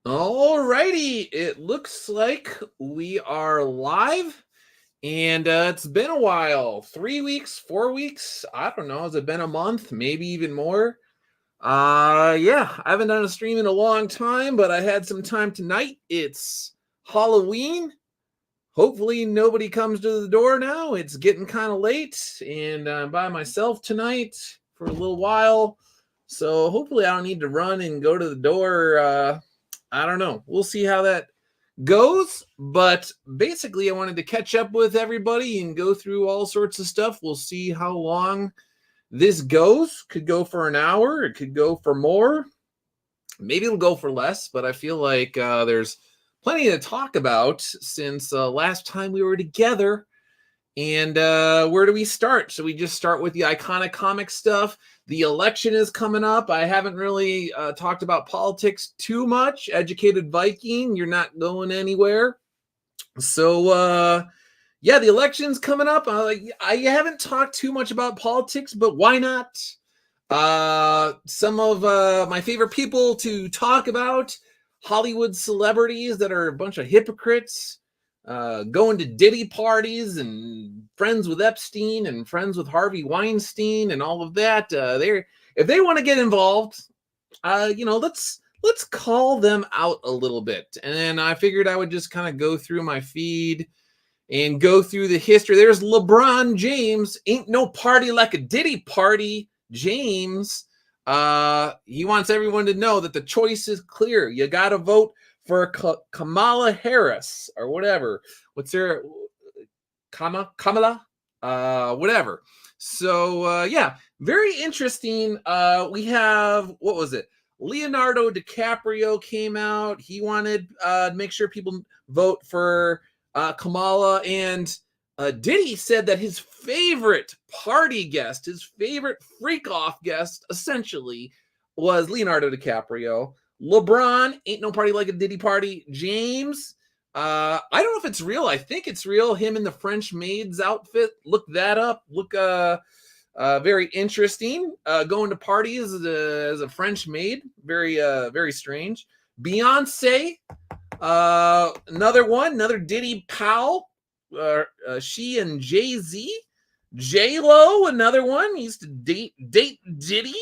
All righty, it looks like we are live, and it's been a while. 3 weeks, 4 weeks. I don't know. Has it been a month? Maybe even more. Yeah, I haven't done a stream in a long time, but I had some time tonight. It's Halloween. Hopefully, nobody comes to the door now. It's getting kind of late, and I'm by myself tonight for a little while. So hopefully, I don't need to run and go to the door. I don't know. We'll see how that goes. But basically, I wanted to catch up with everybody and go through all sorts of stuff. We'll see how long this goes. Could go for an hour, it could go for more. Maybe it'll go for less, but I feel like there's plenty to talk about since last time we were together. And where do we start? So we just start with the iconic comic stuff. The election is coming up. I haven't really talked about politics too much. Educated Viking, you're not going anywhere. So yeah, the election's coming up. I haven't talked too much about politics, but why not? Some of my favorite people to talk about: Hollywood celebrities that are a bunch of hypocrites, going to Diddy parties and friends with Epstein and friends with Harvey Weinstein and all of that. If they want to get involved, let's call them out a little bit. And then I figured I would just kind of go through my feed and go through the history. There's LeBron James. Ain't no party like a Diddy party. James, he wants everyone to know that the choice is clear. You got to vote for Kamala Harris or whatever. What's her Kamala? Whatever. So yeah, very interesting. We have, what was it? Leonardo DiCaprio came out. He wanted to make sure people vote for Kamala, and Diddy said that his favorite party guest, his favorite freak-off guest, essentially, was Leonardo DiCaprio. LeBron, ain't no party like a Diddy party. James, I don't know if it's real. I think it's real. Him in the French maid's outfit. Look that up. Look, very interesting. Going to parties as a French maid. Very strange. Beyonce, another Diddy pal. She and Jay-Z. J-Lo, another one. He used to date Diddy.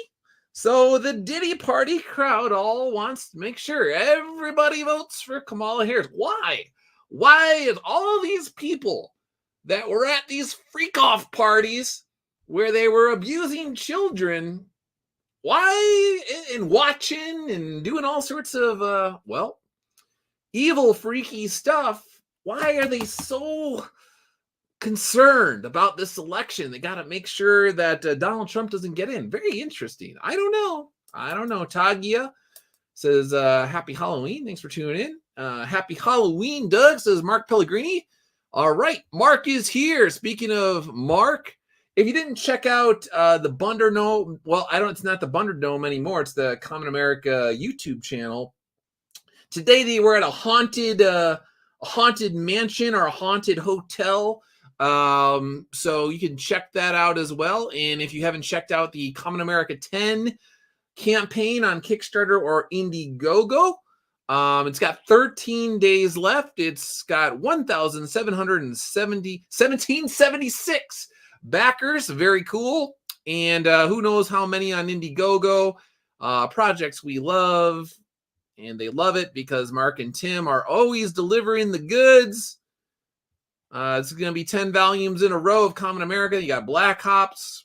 So the Diddy party crowd all wants to make sure everybody votes for Kamala Harris. Why? Why is all these people that were at these freak-off parties where they were abusing children, why, and watching and doing all sorts of, evil, freaky stuff, why are they so concerned about this election? They got to make sure that Donald Trump doesn't get in. Very interesting. I don't know. Tagia says, happy Halloween. Thanks for tuning in. Happy Halloween, Doug, says Mark Pellegrini. All right, Mark is here. Speaking of Mark, if you didn't check out the Bunderdome, it's not the Bunderdome anymore. It's the Common America YouTube channel. Today they were at a haunted mansion or a haunted hotel. So you can check that out as well. And if you haven't checked out the Common America 10 campaign on Kickstarter or Indiegogo, it's got 13 days left. It's got 1,776 backers. Very cool. And who knows how many on Indiegogo. Projects we love. And they love it because Mark and Tim are always delivering the goods. It's going to be 10 volumes in a row of Common America. You got Black Ops.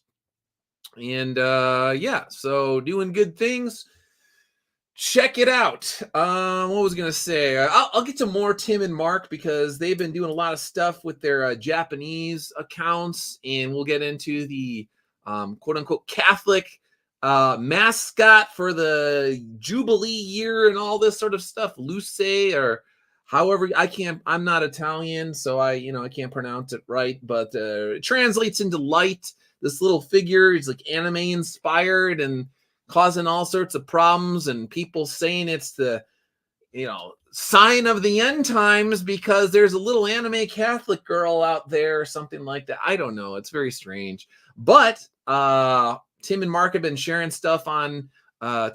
And yeah, so doing good things. Check it out. What was I going to say? I'll get to more Tim and Mark because they've been doing a lot of stuff with their Japanese accounts. And we'll get into the quote-unquote Catholic mascot for the Jubilee year and all this sort of stuff. Luce, or however, I'm not Italian, so I can't pronounce it right, but it translates into light. This little figure is like anime inspired and causing all sorts of problems, and people saying it's the sign of the end times because there's a little anime Catholic girl out there or something like that. I don't know. It's very strange. But Tim and Mark have been sharing stuff on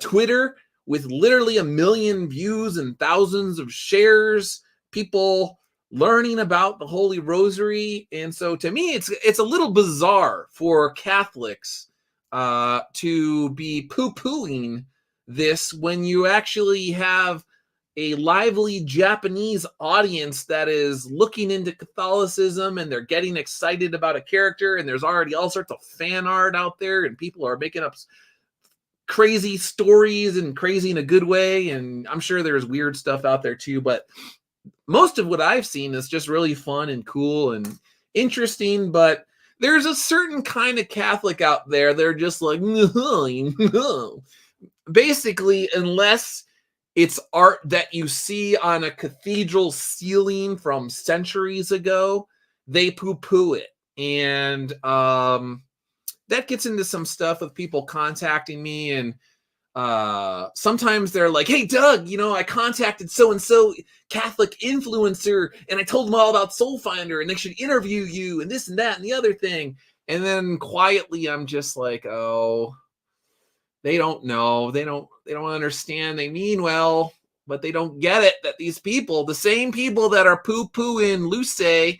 Twitter with literally 1 million views and thousands of shares, people learning about the Holy Rosary. And so to me, it's a little bizarre for Catholics to be poo-pooing this when you actually have a lively Japanese audience that is looking into Catholicism, and they're getting excited about a character, and there's already all sorts of fan art out there, and people are making up crazy stories, and crazy in a good way. And I'm sure there's weird stuff out there too, but most of what I've seen is just really fun and cool and interesting. But there's a certain kind of Catholic out there, they're just like, no. Basically, unless it's art that you see on a cathedral ceiling from centuries ago, they poo-poo it. And that gets into some stuff with people contacting me, and sometimes they're like, hey Doug, I contacted so-and-so Catholic influencer, and I told them all about Soulfinder, and they should interview you, and this and that and the other thing. And then quietly I'm just like, oh, they don't know, they don't understand, they mean well, but they don't get it, that these people, the same people that are poo-pooing Luce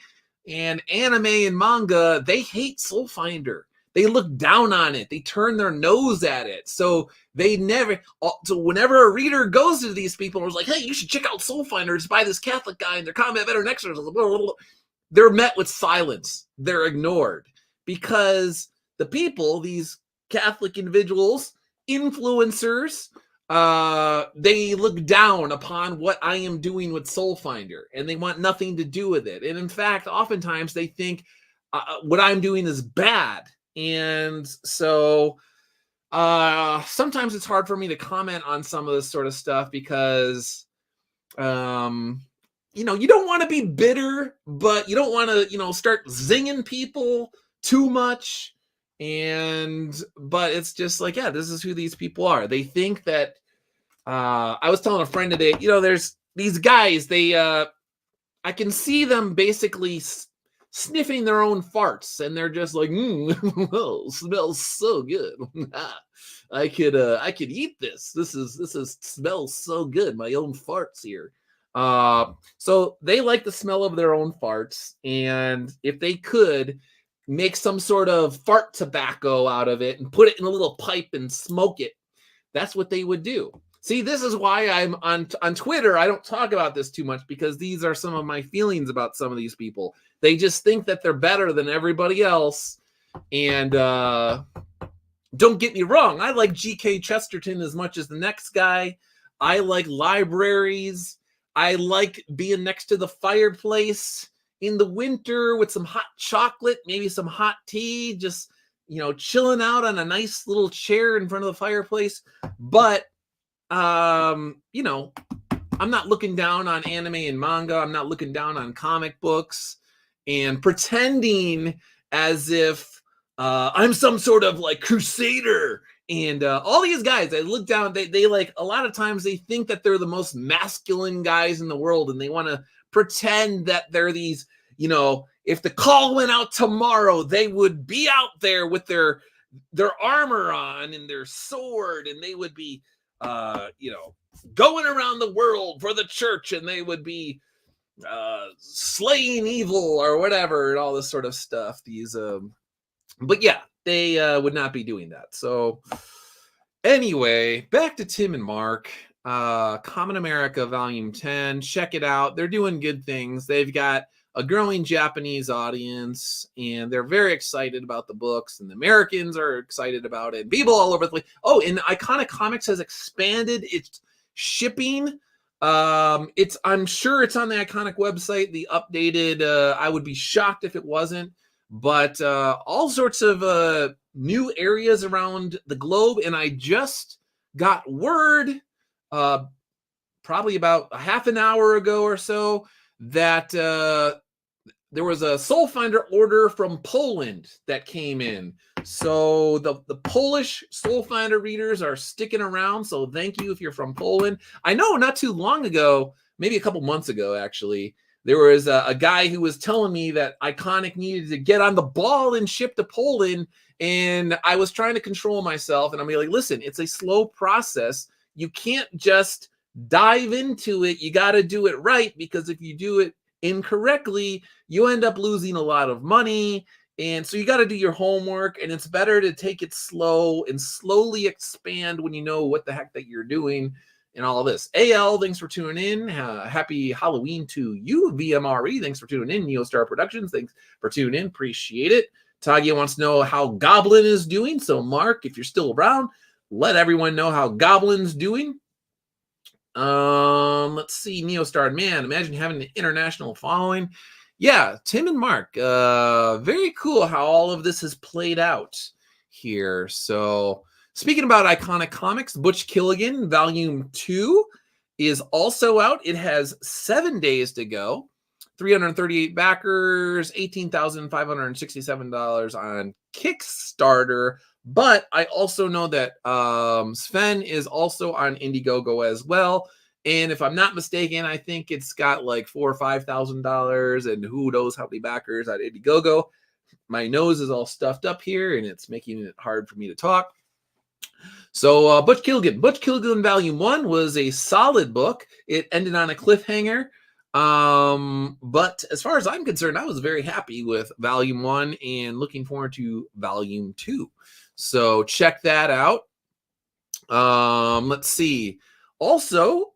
and anime and manga, they hate Soulfinder. They look down on it. They turn their nose at it. So they never, so whenever a reader goes to these people and was like, hey, you should check out Soulfinder, just buy this Catholic guy and their combat veteran exorcism, they're met with silence. They're ignored because the people, these Catholic individuals, influencers, they look down upon what I am doing with Soulfinder, and they want nothing to do with it. And in fact, oftentimes they think what I'm doing is bad. And so sometimes it's hard for me to comment on some of this sort of stuff because you don't want to be bitter, but you don't want to start zinging people too much. But it's just like, yeah, this is who these people are. They think that I was telling a friend today, there's these guys, they I can see them basically sniffing their own farts, and they're just like, well, smells so good. I could eat this. This is smells so good. My own farts here. So they like the smell of their own farts, and if they could make some sort of fart tobacco out of it and put it in a little pipe and smoke it, that's what they would do. See, this is why I'm on Twitter. I don't talk about this too much, because these are some of my feelings about some of these people. They just think that they're better than everybody else. And don't get me wrong, I like G.K. Chesterton as much as the next guy. I like libraries. I like being next to the fireplace in the winter with some hot chocolate, maybe some hot tea, just, chilling out on a nice little chair in front of the fireplace. But, I'm not looking down on anime and manga. I'm not looking down on comic books and pretending as if I'm some sort of like crusader. And all these guys, I look down, they like, a lot of times they think that they're the most masculine guys in the world, and they want to pretend that they're these, if the call went out tomorrow, they would be out there with their armor on and their sword, and they would be, going around the world for the church, and they would be slaying evil or whatever, and all this sort of stuff. These, but yeah, they would not be doing that. So anyway, back to Tim and Mark. Common America Volume 10. Check it out. They're doing good things. They've got a growing Japanese audience, and they're very excited about the books, and the Americans are excited about it. People all over the place. Oh, and Iconic Comics has expanded its shipping. I'm sure it's on the Iconic website, the updated, I would be shocked if it wasn't, but all sorts of new areas around the globe. And I just got word probably about a half an hour ago or so that there was a Soulfinder order from Poland that came in. So the Polish Soulfinder readers are sticking around. So thank you if you're from Poland. I know not too long ago, maybe a couple months ago, actually, there was a guy who was telling me that Iconic needed to get on the ball and ship to Poland. And I was trying to control myself. And I'm like, listen, it's a slow process. you can't just dive into it. You got to do it right, because if you do it incorrectly, you end up losing a lot of money. And so you got to do your homework, and it's better to take it slow and slowly expand when you know what the heck that you're doing and all of this. AL, thanks for tuning in. Happy Halloween to you. VMRE, thanks for tuning in. Neostar Productions, thanks for tuning in. Appreciate it. Tagia wants to know how Goblin is doing. So, Mark, if you're still around, let everyone know how Goblin's doing. Let's see. Neostar, man, imagine having an international following. Yeah, Tim and Mark. Very cool how all of this has played out here. So, speaking about iconic comics, Butch Killigan Volume 2 is also out. It has 7 days to go. 338 backers, $18,567 on Kickstarter. But I also know that Sven is also on Indiegogo as well. And if I'm not mistaken, I think it's got like $4,000 or $5,000, and who knows how many backers on Indiegogo. My nose is all stuffed up here, and it's making it hard for me to talk. So Butch Killigan Volume 1 was a solid book. It ended on a cliffhanger. But as far as I'm concerned, I was very happy with Volume 1 and looking forward to Volume 2. So check that out. Let's see. Also,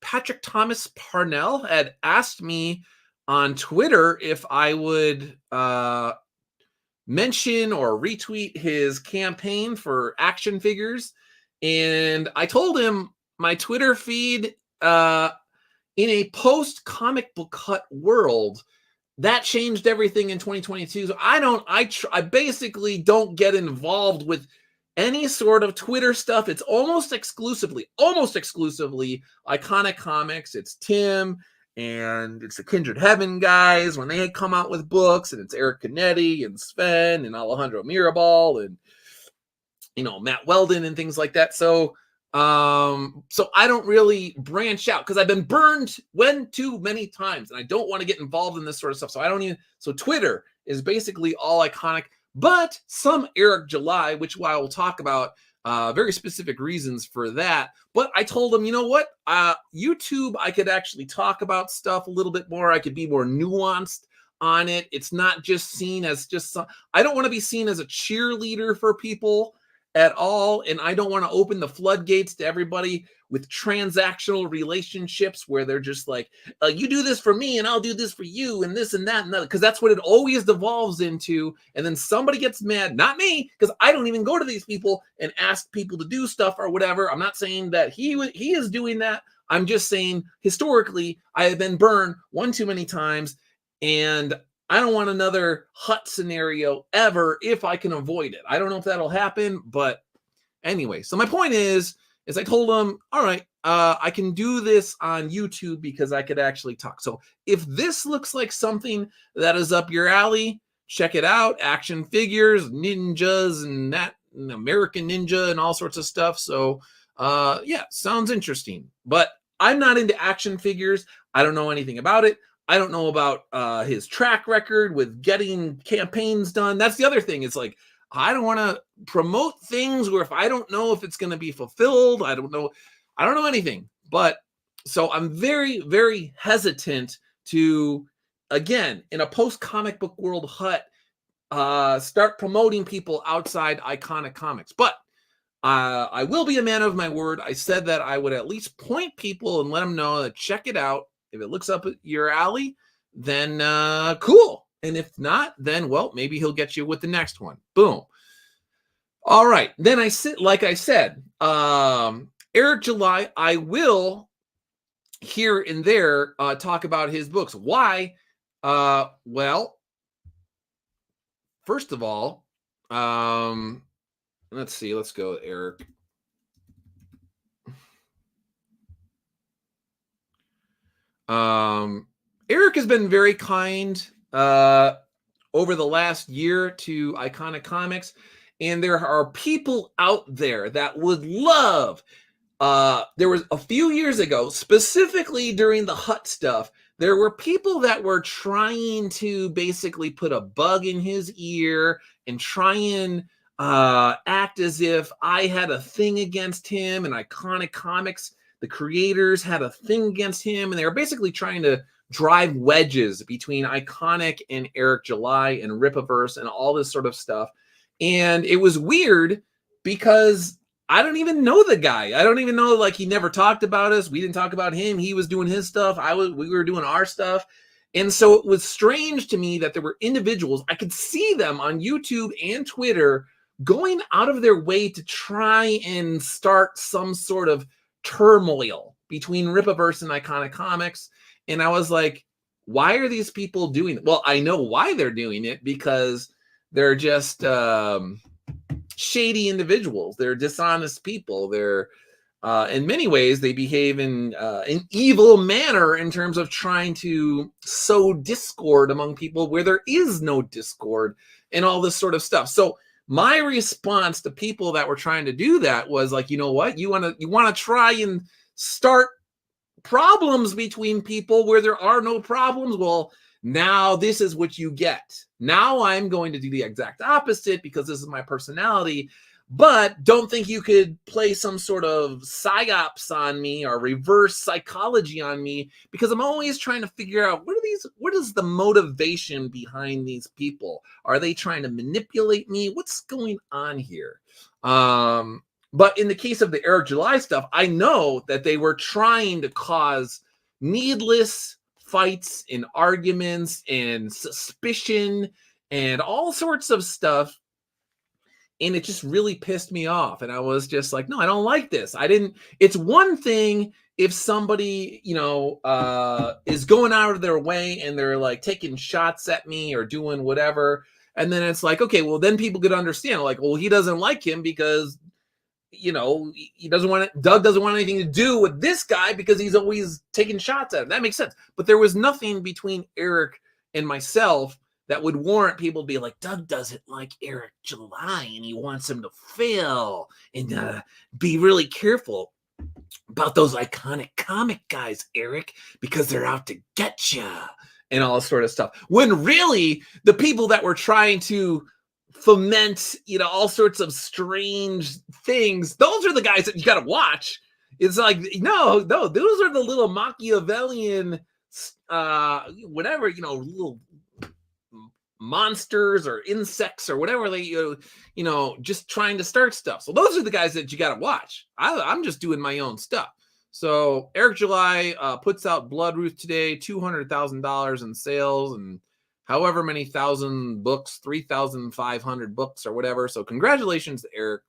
Patrick Thomas Parnell had asked me on Twitter if I would mention or retweet his campaign for action figures. And I told him my Twitter feed, in a post-comic book hut world, that changed everything in 2022. So I basically don't get involved with any sort of Twitter stuff. It's almost exclusively Iconic Comics. It's Tim and it's the Kindred Heaven guys when they come out with books, and it's Eric Canetti and Sven and Alejandro Mirabal and Matt Weldon and things like that. So I don't really branch out because I've been burned too many times, and I don't want to get involved in this sort of stuff. So Twitter is basically all Iconic, but some Eric July, which I will talk about, very specific reasons for that. But I told him, you know what? YouTube, I could actually talk about stuff a little bit more. I could be more nuanced on it. It's not just seen as I don't want to be seen as a cheerleader for people at all, and I don't want to open the floodgates to everybody with transactional relationships where they're just like, you do this for me and I'll do this for you and this and that and that, because that's what it always devolves into. And then somebody gets mad, not me, because I don't even go to these people and ask people to do stuff or whatever. I'm not saying that he is doing that. I'm just saying historically I have been burned one too many times, and I don't want another hut scenario ever if I can avoid it. I don't know if that'll happen, but anyway. So my point is I told him, all right, I can do this on YouTube because I could actually talk. So if this looks like something that is up your alley, check it out. Action figures, ninjas, and that and American Ninja and all sorts of stuff. So yeah, sounds interesting. But I'm not into action figures. I don't know anything about it. I don't know about his track record with getting campaigns done. That's the other thing. It's like, I don't want to promote things where if I don't know if it's going to be fulfilled, I don't know anything. But so I'm very, very hesitant to, again, in a post-comic book world hut, start promoting people outside Iconic Comics. But I will be a man of my word. I said that I would at least point people and let them know that check it out. If it looks up your alley, then cool. And if not, then, well, maybe he'll get you with the next one. Boom. All right. Then like I said, Eric July, I will here and there talk about his books. Why? Well, first of all, let's see. Let's go with Eric. Eric has been very kind over the last year to Iconic Comics, and there are people out there that would love. There was a few years ago, specifically during the hut stuff, there were people that were trying to basically put a bug in his ear and try and act as if I had a thing against him, and Iconic Comics, the creators, had a thing against him, and they were basically trying to drive wedges between Iconic and Eric July and Rippaverse and all this sort of stuff. And it was weird because I don't even know the guy. I don't even know, like, he never talked about us. We didn't talk about him. He was doing his stuff. We were doing our stuff. And so it was strange to me that there were individuals, I could see them on YouTube and Twitter going out of their way to try and start some sort of turmoil between Rippaverse and Iconic Comics. And I was like, why are these people doing it? Well, I know why they're doing it, because they're just shady individuals. They're dishonest people. They're in many ways, they behave in an evil manner in terms of trying to sow discord among people where there is no discord and all this sort of stuff. So my response to people that were trying to do that was like, you know what? You want to try and start problems between people where there are no problems. Well, now this is what you get. Now I'm going to do the exact opposite because this is my personality. But don't think you could play some sort of psyops on me or reverse psychology on me, because I'm always trying to figure out what is the motivation behind these people? Are they trying to manipulate me? What's going on here? But in the case of the Eric July stuff, I know that they were trying to cause needless fights and arguments and suspicion and all sorts of stuff. And it just really pissed me off. And I was just like, no, I don't like this. It's one thing if somebody, is going out of their way and they're like taking shots at me or doing whatever. And then it's like, okay, well, then people could understand, like, well, he doesn't like him because, Doug doesn't want anything to do with this guy because he's always taking shots at him. That makes sense. But there was nothing between Eric and myself that would warrant people to be like, Doug doesn't like Eric July and he wants him to fail and be really careful about those Iconic Comic guys, Eric, because they're out to get you and all this sort of stuff. When really the people that were trying to foment, all sorts of strange things, those are the guys that you got to watch. It's like, no, those are the little Machiavellian, whatever, little monsters or insects or whatever they just trying to start stuff. So those are the guys that you got to watch. I'm just doing my own stuff. So Eric July puts out Bloodruth today, $200,000 in sales and however many thousand books, 3,500 books or whatever. So congratulations to Eric.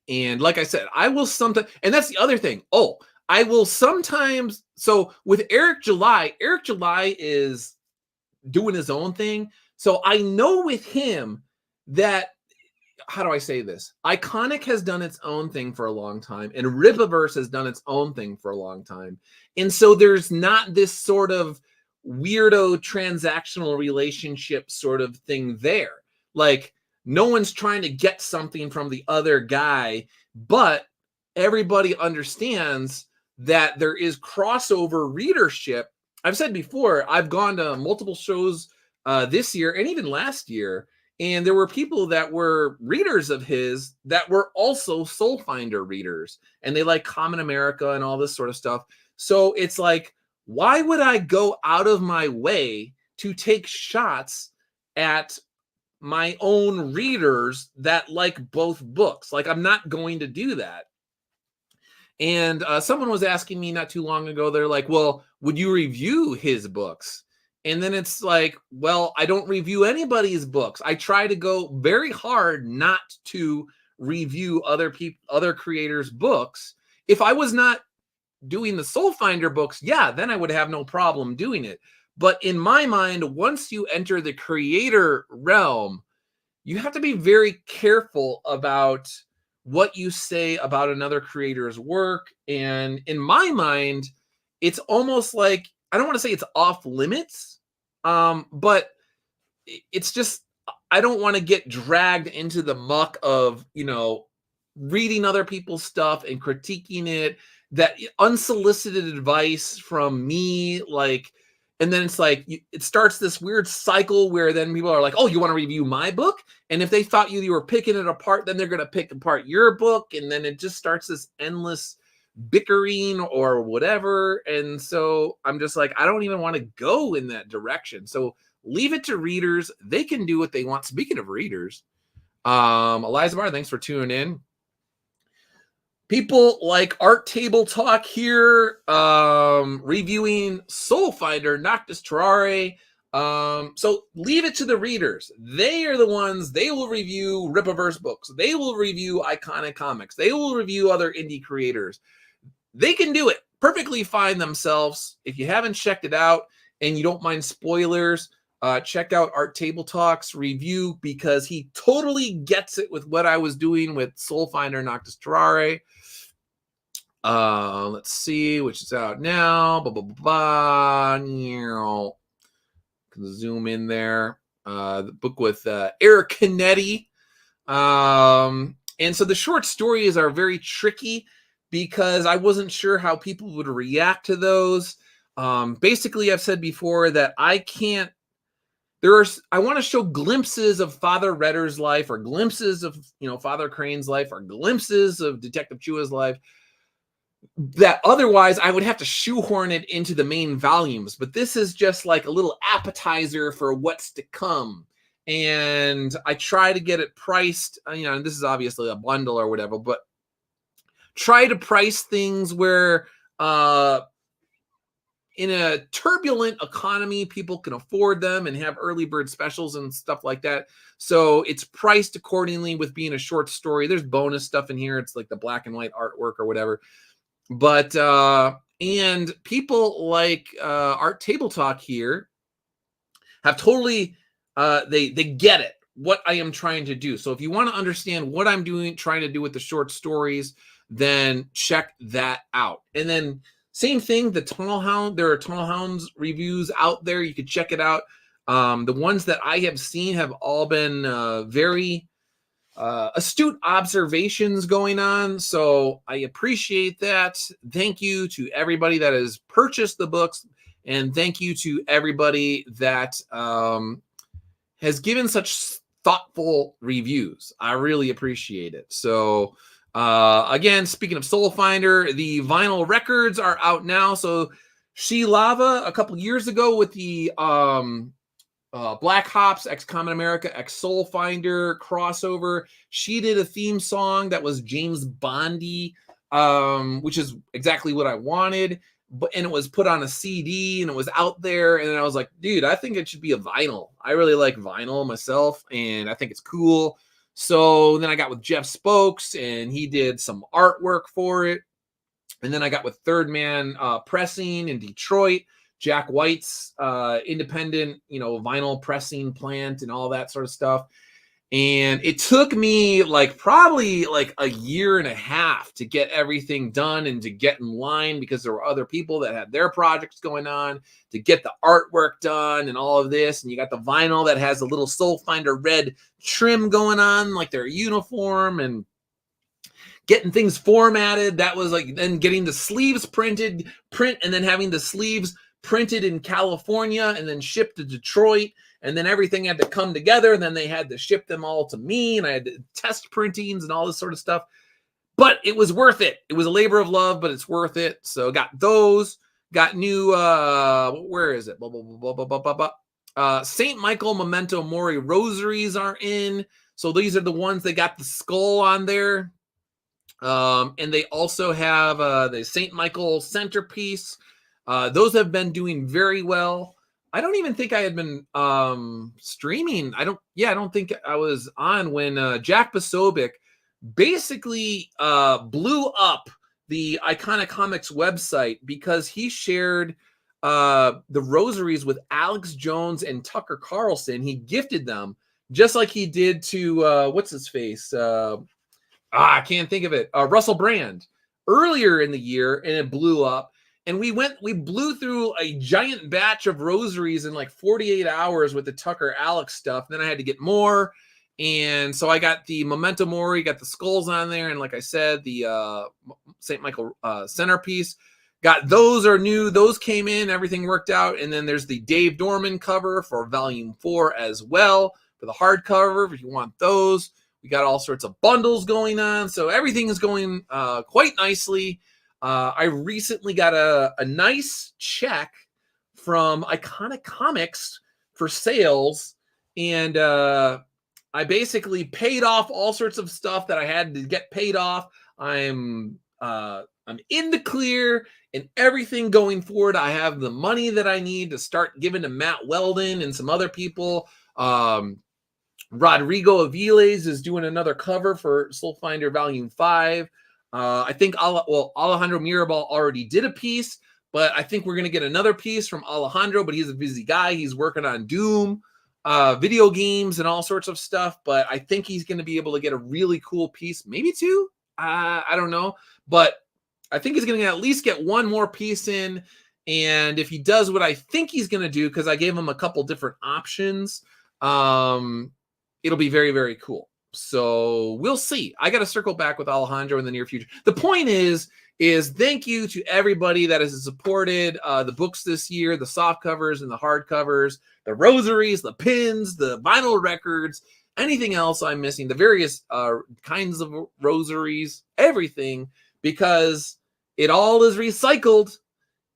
And like I said, I will sometimes, and that's the other thing. I will sometimes. So with Eric July is doing his own thing. So I know with him that, how do I say this? Iconic has done its own thing for a long time, and Rippaverse has done its own thing for a long time. And so there's not this sort of weirdo transactional relationship sort of thing there. Like, no one's trying to get something from the other guy, but everybody understands that there is crossover readership. I've said before, I've gone to multiple shows this year and even last year, and there were people that were readers of his that were also Soulfinder readers, and they like Common America and all this sort of stuff. So it's like, why would I go out of my way to take shots at my own readers that like both books? Like, I'm not going to do that. And someone was asking me not too long ago, they're like, well, would you review his books? And then it's like, well, I don't review anybody's books. I try to go very hard not to review other creators' books. If I was not doing the Soulfinder books, yeah, then I would have no problem doing it. But in my mind, once you enter the creator realm, you have to be very careful about what you say about another creator's work. And in my mind, it's almost like, I don't want to say it's off limits, but it's just, I don't want to get dragged into the muck of, reading other people's stuff and critiquing it, that unsolicited advice from me, like, And then it's like, it starts this weird cycle where then people are like, oh, you want to review my book? And if they thought you were picking it apart, then they're going to pick apart your book. And then it just starts this endless bickering or whatever. And so I'm just like, I don't even want to go in that direction. So leave it to readers. They can do what they want. Speaking of readers, Eliza Barr, thanks for tuning in. People like Art Table Talk here, reviewing Soulfinder, Noctis Terrare. So leave it to the readers. They are the ones, they will review Rippaverse books. They will review Iconic Comics. They will review other indie creators. They can do it perfectly fine themselves. If you haven't checked it out and you don't mind spoilers, check out Art Table Talk's review, because he totally gets it with what I was doing with Soulfinder, Noctis Terrare. Let's see, which is out now. Can zoom in there. The book with Eric Canetti. And so the short stories are very tricky because I wasn't sure how people would react to those. Basically, I've said before that I can't. I want to show glimpses of Father Redder's life, or glimpses of Father Crane's life, or glimpses of Detective Chua's life, that otherwise I would have to shoehorn it into the main volumes. But this is just like a little appetizer for what's to come. And I try to get it priced, and this is obviously a bundle or whatever, but try to price things where in a turbulent economy, people can afford them and have early bird specials and stuff like that. So it's priced accordingly with being a short story. There's bonus stuff in here. It's like the black and white artwork or whatever. But, and people like Art Table Talk here have totally, they get it, what I am trying to do. So if you want to understand what I'm trying to do with the short stories, then check that out. And then same thing, the Tunnel Hound, there are Tunnel Hounds reviews out there. You could check it out. The ones that I have seen have all been very astute observations going on. So I appreciate that. Thank you to everybody that has purchased the books. And thank you to everybody that has given such thoughtful reviews. I really appreciate it. So again, speaking of Soulfinder, the vinyl records are out now. So She Lava, a couple years ago with the Black Hops, X Common America, X Soulfinder crossover, she did a theme song that was James Bondy, which is exactly what I wanted. And it was put on a CD and it was out there. And I was like, dude, I think it should be a vinyl. I really like vinyl myself, and I think it's cool. So then I got with Jeff Spokes, and he did some artwork for it. And then I got with Third Man Pressing in Detroit, Jack White's independent, vinyl pressing plant and all that sort of stuff. And it took me probably a year and a half to get everything done and to get in line, because there were other people that had their projects going on, to get the artwork done and all of this. And you got the vinyl that has a little Soulfinder red trim going on, like their uniform, and getting things formatted. That was then getting the sleeves print, and then having the sleeves printed in California and then shipped to Detroit. And then everything had to come together, and then they had to ship them all to me, and I had to test printings and all this sort of stuff. But it was worth it. It was a labor of love, but it's worth it. So got those, got new, where is it? St. Michael Memento Mori rosaries are in. So these are the ones that got the skull on there. And they also have the St. Michael centerpiece. Those have been doing very well. I don't even think I had been streaming. I don't think I was on when Jack Posobiec basically blew up the Iconic Comics website, because he shared the rosaries with Alex Jones and Tucker Carlson. He gifted them just like he did to what's his face? I can't think of it. Russell Brand earlier in the year, and it blew up. And we blew through a giant batch of rosaries in 48 hours with the Tucker Alex stuff. Then I had to get more. And so I got the Memento Mori, got the skulls on there. And like I said, the St. Michael centerpiece. got those are new. Those came in. Everything worked out. And then there's the Dave Dorman cover for Volume 4 as well for the hardcover. If you want those, we got all sorts of bundles going on. So everything is going quite nicely. I recently got a nice check from Iconic Comics for sales, and I basically paid off all sorts of stuff that I had to get paid off. I'm in the clear, and everything going forward, I have the money that I need to start giving to Matt Weldon and some other people. Rodrigo Aviles is doing another cover for Soulfinder Volume 5. I think Alejandro Mirabal already did a piece, but I think we're going to get another piece from Alejandro, but he's a busy guy. He's working on Doom, video games, and all sorts of stuff, but I think he's going to be able to get a really cool piece, maybe two. I don't know, but I think he's going to at least get one more piece in, and if he does what I think he's going to do, because I gave him a couple different options, it'll be very, very cool. So we'll see. I got to circle back with Alejandro in the near future. The point is thank you to everybody that has supported the books this year, the soft covers and the hard covers, the rosaries, the pins, the vinyl records, anything else I'm missing, the various kinds of rosaries, everything, because it all is recycled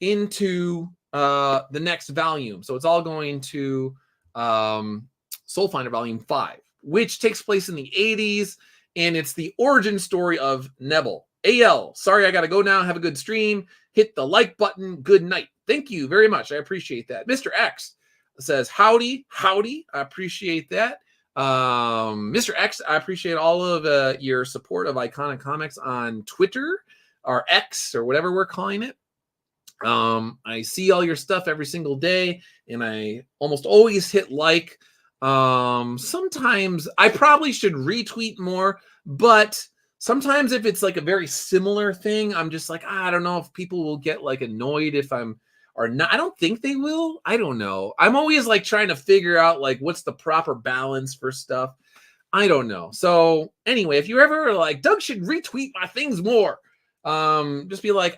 into the next volume. So it's all going to Soulfinder Volume 5, which takes place in the 80s, and it's the origin story of Neville. AL, sorry, I got to go now. Have a good stream. Hit the like button. Good night. Thank you very much. I appreciate that. Mr. X says, howdy. I appreciate that. Mr. X, I appreciate all of your support of Iconic Comics on Twitter, or X, or whatever we're calling it. I see all your stuff every single day, and I almost always hit like. Sometimes I probably should retweet more, but sometimes if it's like a very similar thing, I'm just like, I don't know if people will get like annoyed if I'm or not. I don't think they will. I don't know. I'm always like trying to figure out like what's the proper balance for stuff. I don't know. So anyway, if you ever like, Doug should retweet my things more, just be like,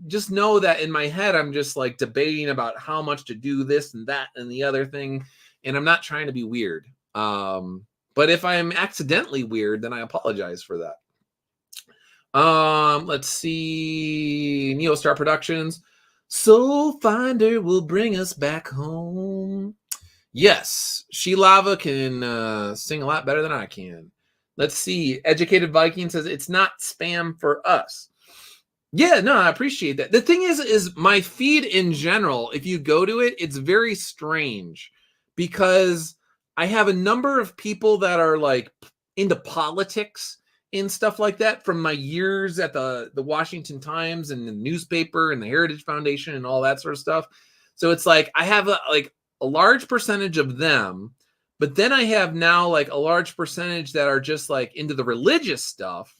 just know that in my head, I'm just like debating about how much to do this and that and the other thing. And I'm not trying to be weird. But if I'm accidentally weird, then I apologize for that. Let's see. Neostar Productions. Soulfinder will bring us back home. Yes, She Lava can sing a lot better than I can. Let's see. Educated Viking says it's not spam for us. Yeah, no, I appreciate that. The thing is my feed in general, if you go to it, it's very strange. Because I have a number of people that are like into politics and stuff like that from my years at the Washington Times and the newspaper and the Heritage Foundation and all that sort of stuff. So it's like I have a large percentage of them, but then I have now like a large percentage that are just like into the religious stuff.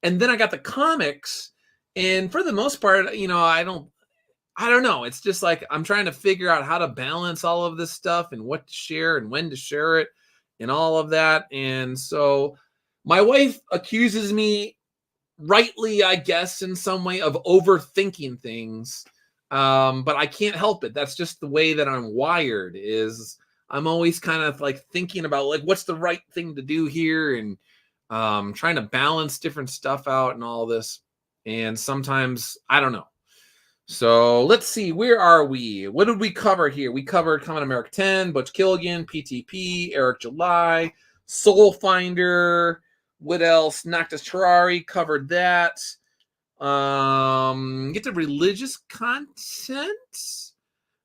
And then I got the comics, and for the most part, I don't know. It's just like I'm trying to figure out how to balance all of this stuff and what to share and when to share it and all of that. And so my wife accuses me, rightly, I guess, in some way, of overthinking things. But I can't help it. That's just the way that I'm wired. Is I'm always kind of like thinking about like what's the right thing to do here, and trying to balance different stuff out and all this. And sometimes I don't know. So let's see, where are we? What did we cover here? We covered Common America 10, Butch Killigan, PTP, Eric July, Soulfinder. What else? Noctis Terrari, covered that. Get to religious content.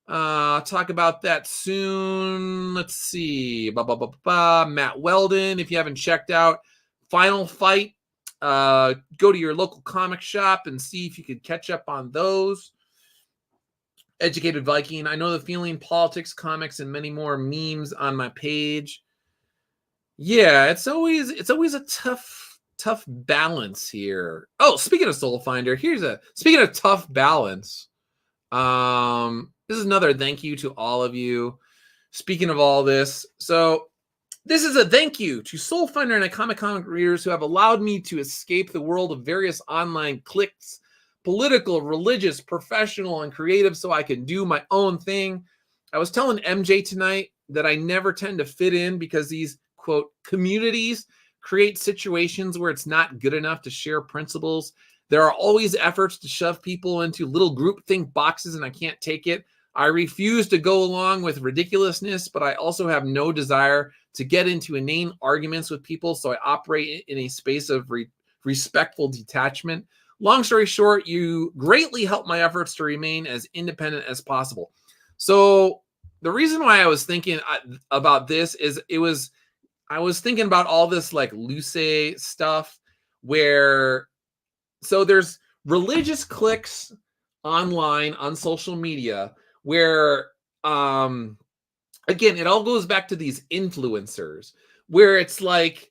Talk about that soon. Let's see. Matt Weldon, if you haven't checked out Final Fight, go to your local comic shop and see if you could catch up on those. Educated Viking, I know the feeling, politics, comics, and many more memes on my page. Yeah, it's always a tough balance here. Oh, speaking of Soulfinder, speaking of tough balance. This is another thank you to all of you. Speaking of all this, so this is a thank you to Soulfinder and comic readers who have allowed me to escape the world of various online cliques political, religious, professional, and creative so I can do my own thing. I was telling MJ tonight that I never tend to fit in because these, quote, communities create situations where it's not good enough to share principles. There are always efforts to shove people into little groupthink boxes, and I can't take it. I refuse to go along with ridiculousness, but I also have no desire to get into inane arguments with people, so I operate in a space of respectful detachment. Long story short, you greatly help my efforts to remain as independent as possible. So the reason why I was thinking about this is I was thinking about all this like Luce stuff where, so there's religious cliques online on social media where, again, it all goes back to these influencers where it's like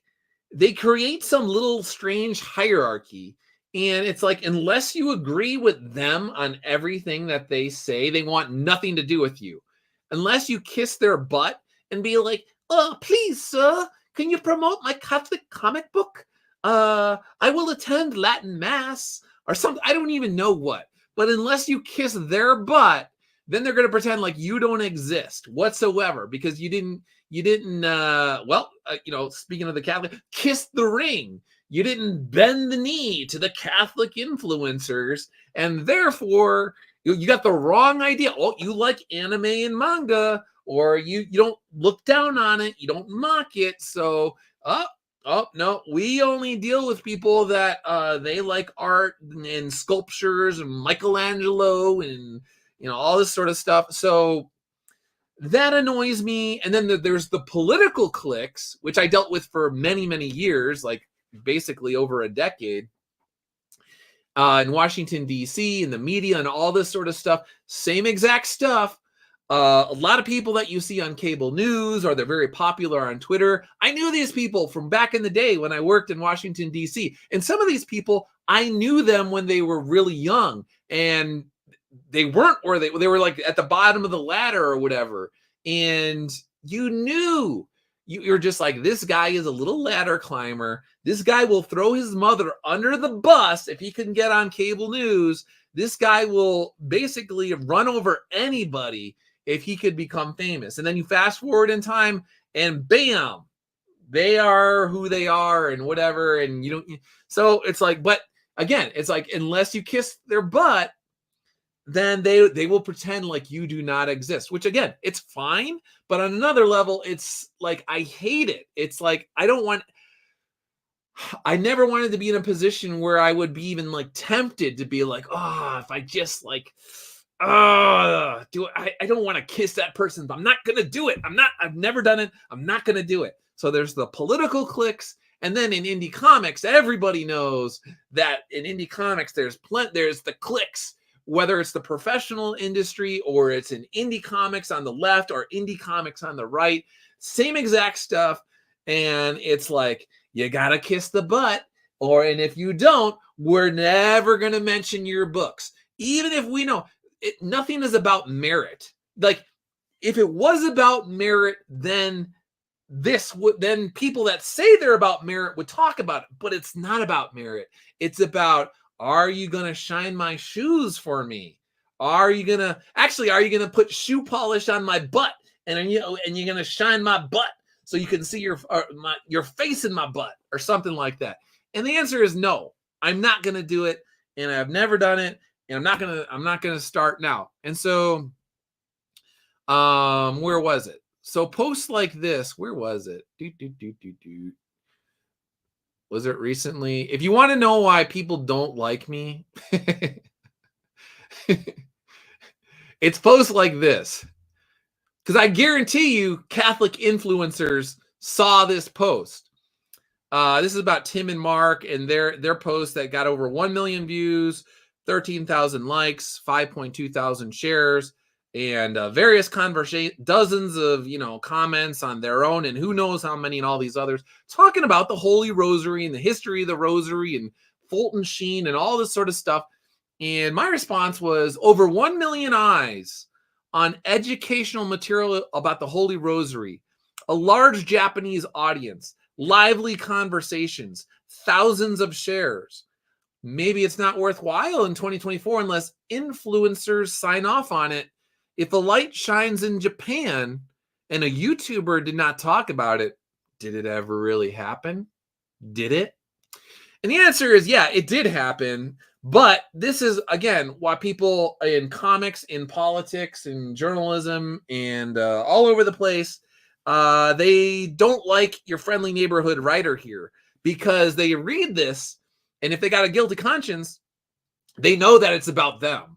they create some little strange hierarchy. And it's like, unless you agree with them on everything that they say, they want nothing to do with you. Unless you kiss their butt and be like, oh, please, sir, can you promote my Catholic comic book? I will attend Latin Mass or something. I don't even know what. But unless you kiss their butt, then they're going to pretend like you don't exist whatsoever because you didn't, speaking of the Catholic, kiss the ring. You didn't bend the knee to the Catholic influencers, and therefore you got the wrong idea. Oh, you like anime and manga, or you don't look down on it, you don't mock it. So, no, we only deal with people that they like art and sculptures and Michelangelo and all this sort of stuff. So that annoys me. And then there's the political cliques, which I dealt with for many, many years, like basically over a decade, in Washington, D.C., in the media and all this sort of stuff. Same exact stuff. A lot of people that you see on cable news, or they're very popular on Twitter. I knew these people from back in the day when I worked in Washington, D.C. And some of these people, I knew them when they were really young. And they weren't, or they were like at the bottom of the ladder or whatever. And you knew, you're just like, this guy is a little ladder climber. This guy will throw his mother under the bus if he can get on cable news. This guy will basically run over anybody if he could become famous. And then you fast forward in time and bam, they are who they are and whatever. And so it's like, but again, it's like, unless you kiss their butt, then they will pretend like you do not exist, which again, it's fine. But on another level, it's like, I hate it. It's like, I never wanted to be in a position where I would be even like tempted to be like, oh, if I just like, I don't want to kiss that person, but I'm not going to do it. I've never done it. I'm not going to do it. So there's the political cliques. And then in indie comics, everybody knows that in indie comics, there's the cliques, whether it's the professional industry or it's in indie comics on the left or indie comics on the right, same exact stuff. And it's like, you got to kiss the butt, and if you don't, we're never going to mention your books. Even if we know nothing is about merit. Like, if it was about merit, then people that say they're about merit would talk about it, but it's not about merit. It's about, are you going to shine my shoes for me? Are you going to put shoe polish on my butt? And you're going to shine my butt so you can see your face in my butt or something like that. And the answer is no. I'm not going to do it, and I've never done it, and I'm not going to start now. And so where was it? So posts like this, where was it? Was it recently? If you want to know why people don't like me, it's posts like this. Because I guarantee you Catholic influencers saw this post. This is about Tim and Mark and their post that got over 1 million views, 13,000 likes, 5.2 thousand shares, and various dozens of comments on their own, and who knows how many, and all these others talking about the Holy Rosary and the history of the Rosary and Fulton Sheen and all this sort of stuff. And my response was, over 1 million eyes on educational material about the Holy Rosary, a large Japanese audience, lively conversations, thousands of shares. maybe it's not worthwhile in 2024 unless influencers sign off on it. If a light shines in Japan and a YouTuber did not talk about it, did it ever really happen? Did it? And the answer is, yeah, it did happen. But this is, again, why people in comics, in politics, in journalism, and all over the place, they don't like your friendly neighborhood writer here, because they read this, and if they got a guilty conscience, they know that it's about them.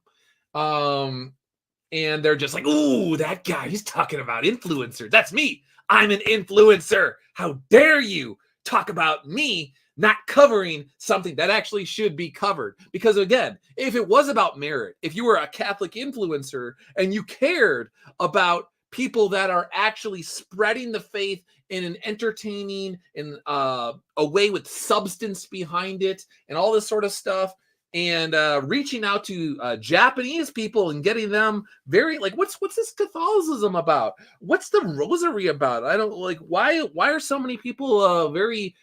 And they're just like, ooh, that guy, he's talking about influencers. That's me. I'm an influencer. How dare you talk about me not covering something that actually should be covered? Because again, if it was about merit, if you were a Catholic influencer and you cared about people that are actually spreading the faith in an entertaining and a way with substance behind it and all this sort of stuff, and reaching out to Japanese people and getting them very like, what's this Catholicism about? What's the rosary about? I don't like, why are so many people very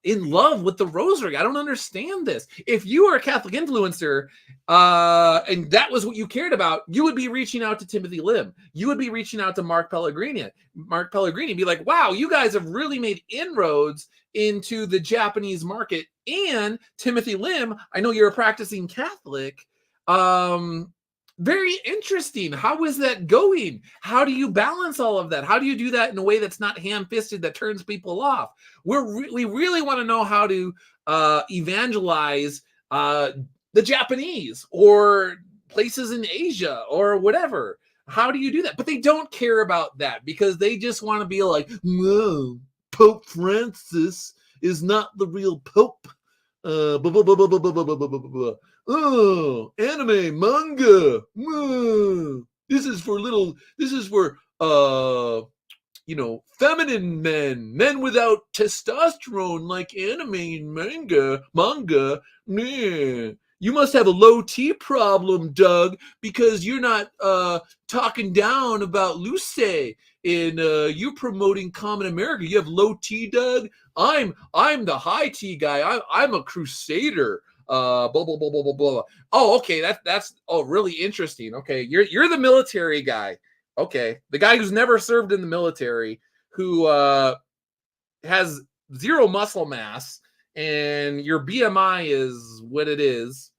in love with the rosary? I don't understand this. If you were a Catholic influencer and that was what you cared about, you would be reaching out to Timothy Lim. You would be reaching out to Mark Pellegrini be like, wow, you guys have really made inroads into the Japanese market. And Timothy Lim, I know you're a practicing Catholic. Very interesting. How is that going? How do you balance all of that? How do you do that in a way that's not ham-fisted, that turns people off? We really want to know how to evangelize the Japanese or places in Asia or whatever. How do you do that? But they don't care about that because they just want to be like, no, Pope Francis is not the real Pope. Anime, manga. This is for feminine men without testosterone, like anime and manga. Man, you must have a low T problem, Doug, because you're not talking down about Luce and you're promoting common America. You have low T, Doug. I'm the high T guy. I'm a crusader. Blah blah blah blah blah blah. Oh, okay. That's really interesting. Okay, you're the military guy. Okay, the guy who's never served in the military, who has zero muscle mass, and your BMI is what it is,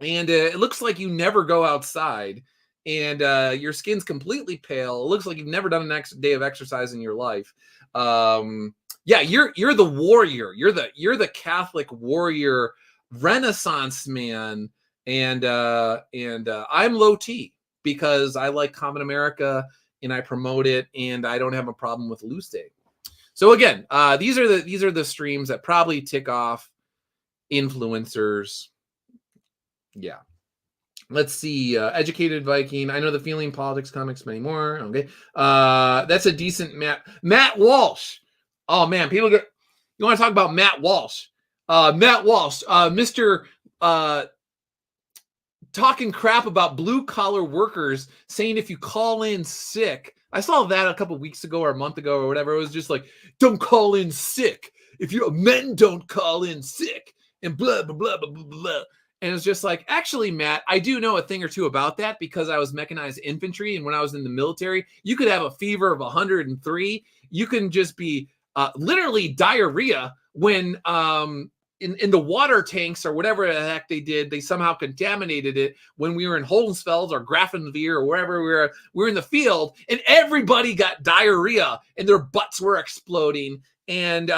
and it looks like you never go outside, and your skin's completely pale. It looks like you've never done an day of exercise in your life. Yeah, you're the warrior. You're the Catholic warrior, Renaissance man, and I'm low T because I like common America and I promote it, and I don't have a problem with Luce. So again, these are the streams that probably tick off influencers. Yeah. Let's see. Educated Viking. I know the feeling, politics, comics, many more. Okay. That's a decent Matt Walsh. Oh man, you want to talk about Matt Walsh? Matt Walsh, Mr. Talking crap about blue collar workers, saying if you call in sick. I saw that a couple weeks ago or a month ago or whatever. It was just like, don't call in sick. If you're men, don't call in sick, and blah blah blah blah blah blah. And it's just like, actually, Matt, I do know a thing or two about that because I was mechanized infantry. And when I was in the military, you could have a fever of 103. You can just be literally diarrhea when in the water tanks or whatever the heck they did, they somehow contaminated it when we were in Holmesfeld or Grafenwehr or wherever we were in the field, and everybody got diarrhea and their butts were exploding. And,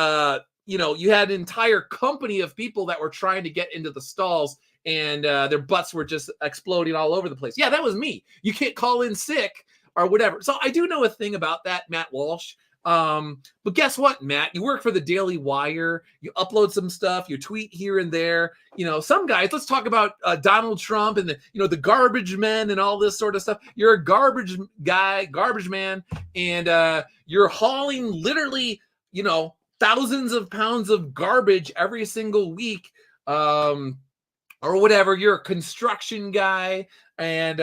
you had an entire company of people that were trying to get into the stalls, and their butts were just exploding all over the place. Yeah, that was me. You can't call in sick or whatever. So I do know a thing about that, Matt Walsh. But guess what, Matt? You work for the Daily Wire. You upload some stuff. You tweet here and there. Some guys. Let's talk about Donald Trump and the garbage men and all this sort of stuff. You're a garbage guy, garbage man, and you're hauling literally, thousands of pounds of garbage every single week. Or whatever. You're a construction guy, and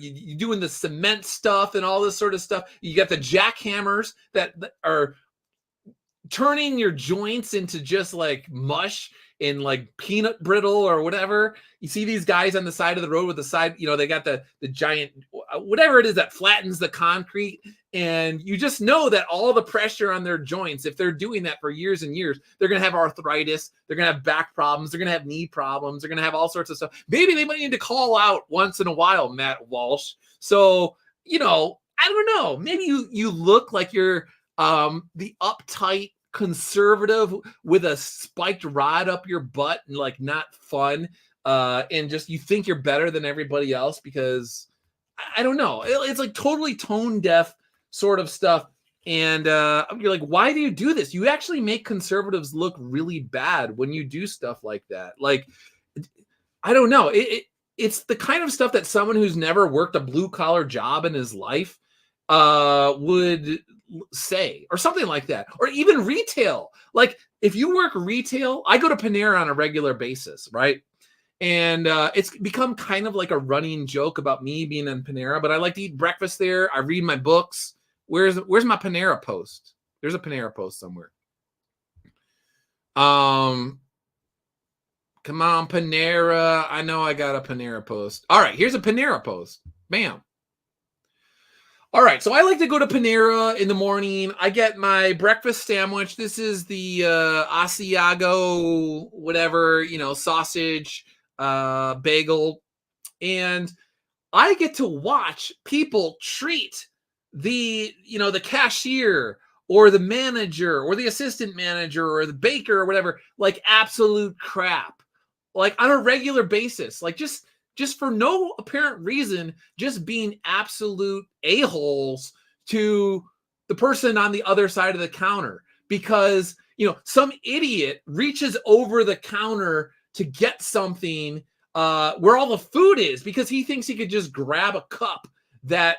you're doing the cement stuff and all this sort of stuff. You got the jackhammers that are turning your joints into just like mush in like peanut brittle or whatever. You see these guys on the side of the road with the side, they got the giant, whatever it is that flattens the concrete. And you just know that all the pressure on their joints, if they're doing that for years and years, they're going to have arthritis. They're going to have back problems. They're going to have knee problems. They're going to have all sorts of stuff. Maybe they might need to call out once in a while, Matt Walsh. So, I don't know. Maybe you look like you're the uptight conservative with a spiked rod up your butt and like not fun. And just you think you're better than everybody else because I don't know. It's like totally tone deaf sort of stuff. And you're like, why do you do this? You actually make conservatives look really bad when you do stuff like that. Like, I don't know. It's the kind of stuff that someone who's never worked a blue collar job in his life would say, or something like that, or even retail. Like if you work retail, I go to Panera on a regular basis, right? And it's become kind of like a running joke about me being in Panera, but I like to eat breakfast there. I read my books. Where's my Panera post? There's a Panera post somewhere. Come on, Panera. I know I got a Panera post. All right, here's a Panera post. Bam. All right, so I like to go to Panera in the morning. I get my breakfast sandwich. This is the Asiago, whatever, sausage, bagel. And I get to watch people treat the cashier or the manager or the assistant manager or the baker or whatever like absolute crap, like on a regular basis, like just for no apparent reason, just being absolute a-holes to the person on the other side of the counter because, some idiot reaches over the counter to get something where all the food is because he thinks he could just grab a cup that,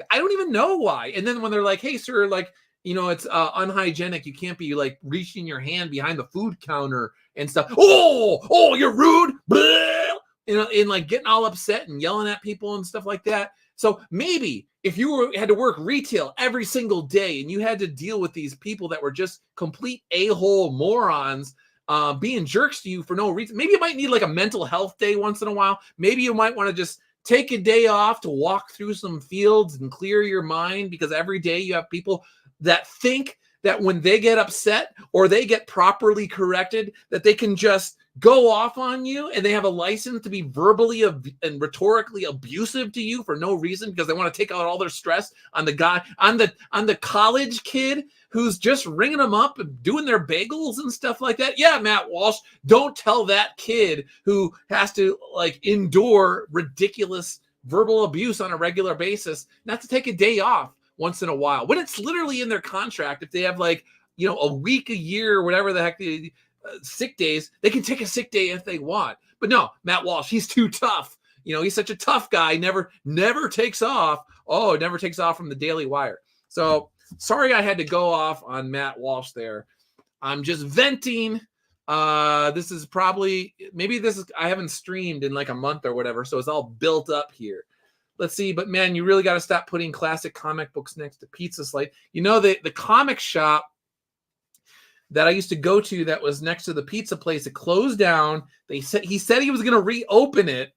I don't even know why. And then when they're like, hey, sir, like, it's unhygienic. You can't be like reaching your hand behind the food counter and stuff. Oh, you're rude. Blah! And like getting all upset and yelling at people and stuff like that. So maybe if you had to work retail every single day and you had to deal with these people that were just complete a-hole morons being jerks to you for no reason, maybe you might need like a mental health day once in a while. Maybe you might want to just take a day off to walk through some fields and clear your mind because every day you have people that think that when they get upset or they get properly corrected, that they can just go off on you and they have a license to be verbally and rhetorically abusive to you for no reason because they want to take out all their stress on the guy, on the college kid who's just ringing them up and doing their bagels and stuff like that. Yeah, Matt Walsh, don't tell that kid who has to like endure ridiculous verbal abuse on a regular basis not to take a day off once in a while when it's literally in their contract. If they have like, a week, a year, or whatever the heck, sick days, they can take a sick day if they want. But no, Matt Walsh, he's too tough. He's such a tough guy. Never takes off. Oh, never takes off from the Daily Wire. So sorry I had to go off on Matt Walsh there. I'm just venting. This is probably, I haven't streamed in like a month or whatever, so it's all built up here. Let's see, but man, you really got to stop putting classic comic books next to Pizza Slice. The comic shop that I used to go to that was next to the pizza place, it closed down. He said he was going to reopen it,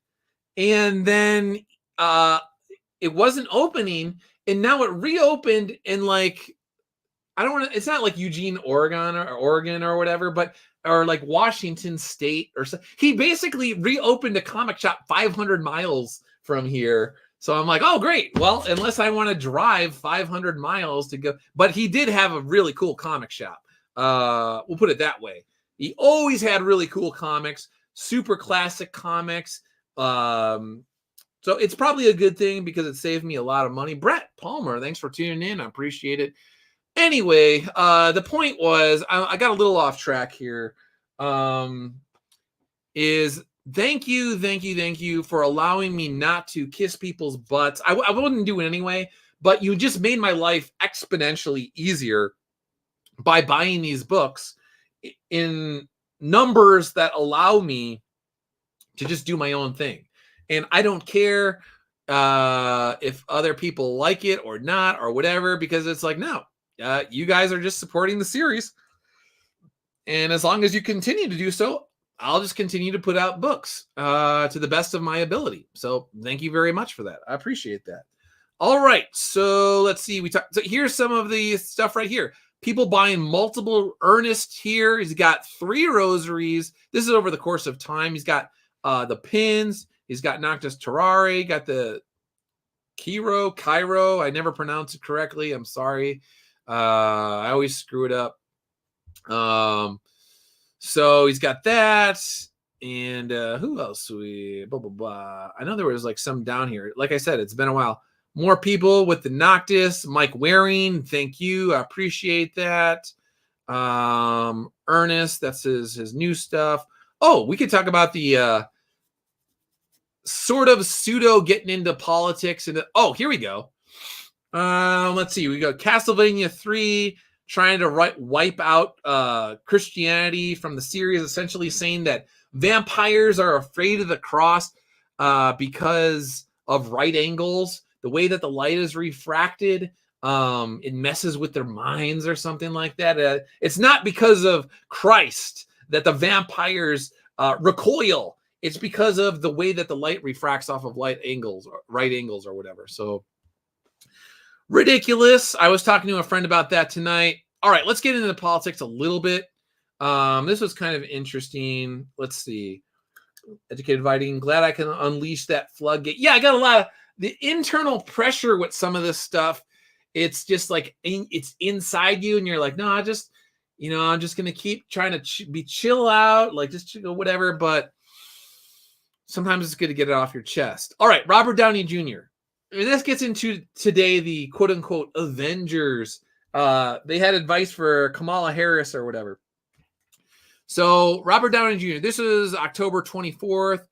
and then it wasn't opening, and now it reopened in like, it's not like Eugene, Oregon or whatever, but or like Washington State or so. He basically reopened a comic shop 500 miles from here. So I'm like, oh, great. Well, unless I want to drive 500 miles to go. But he did have a really cool comic shop. We'll put it that way. He always had really cool comics, super classic comics. So it's probably a good thing because it saved me a lot of money. Brett Palmer, thanks for tuning in. I appreciate it. Anyway, the point was, I got a little off track here. Thank you for allowing me not to kiss people's butts. I wouldn't do it anyway, but you just made my life exponentially easier by buying these books in numbers that allow me to just do my own thing. And I don't care if other people like it or not or whatever, because it's like, no, you guys are just supporting the series. And as long as you continue to do so, I'll just continue to put out books to the best of my ability. So thank you very much for that. I appreciate that. All right. So let's see. So here's some of the stuff right here. People buying multiple Ernest here. He's got 3 rosaries. This is over the course of time. He's got the pins. He's got Noctis Terrare. Got the Cairo. I never pronounce it correctly. I'm sorry. I always screw it up. So he's got that. And who else? Blah, blah, blah. I know there was like some down here. Like I said, it's been a while. More people with the Noctis. Mike Waring, thank you. I appreciate that. Ernest, that's his new stuff. Oh, we could talk about the sort of pseudo getting into politics. Oh, here we go. Let's see. We got Castlevania 3 trying to wipe out Christianity from the series, essentially saying that vampires are afraid of the cross because of right angles. The way that the light is refracted, it messes with their minds or something like that. It's not because of Christ that the vampires recoil. It's because of the way that the light refracts off of right angles or whatever. So ridiculous. I was talking to a friend about that tonight. All right, let's get into the politics a little bit. This was kind of interesting. Let's see. Educated Fighting. Glad I can unleash that floodgate. Yeah, I got a lot of the internal pressure with some of this stuff. It's just like it's inside you, and you're like, no, I'm just going to keep trying to be chill out, like just whatever. But sometimes it's good to get it off your chest. All right, Robert Downey Jr. And this gets into today the quote unquote Avengers. They had advice for Kamala Harris or whatever. So Robert Downey Jr., this is October 24th,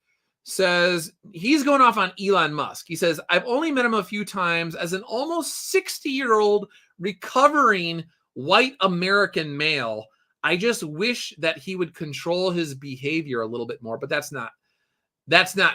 says he's going off on Elon Musk. He says, I've only met him a few times as an almost 60-year-old recovering white American male. I just wish that he would control his behavior a little bit more, but that's not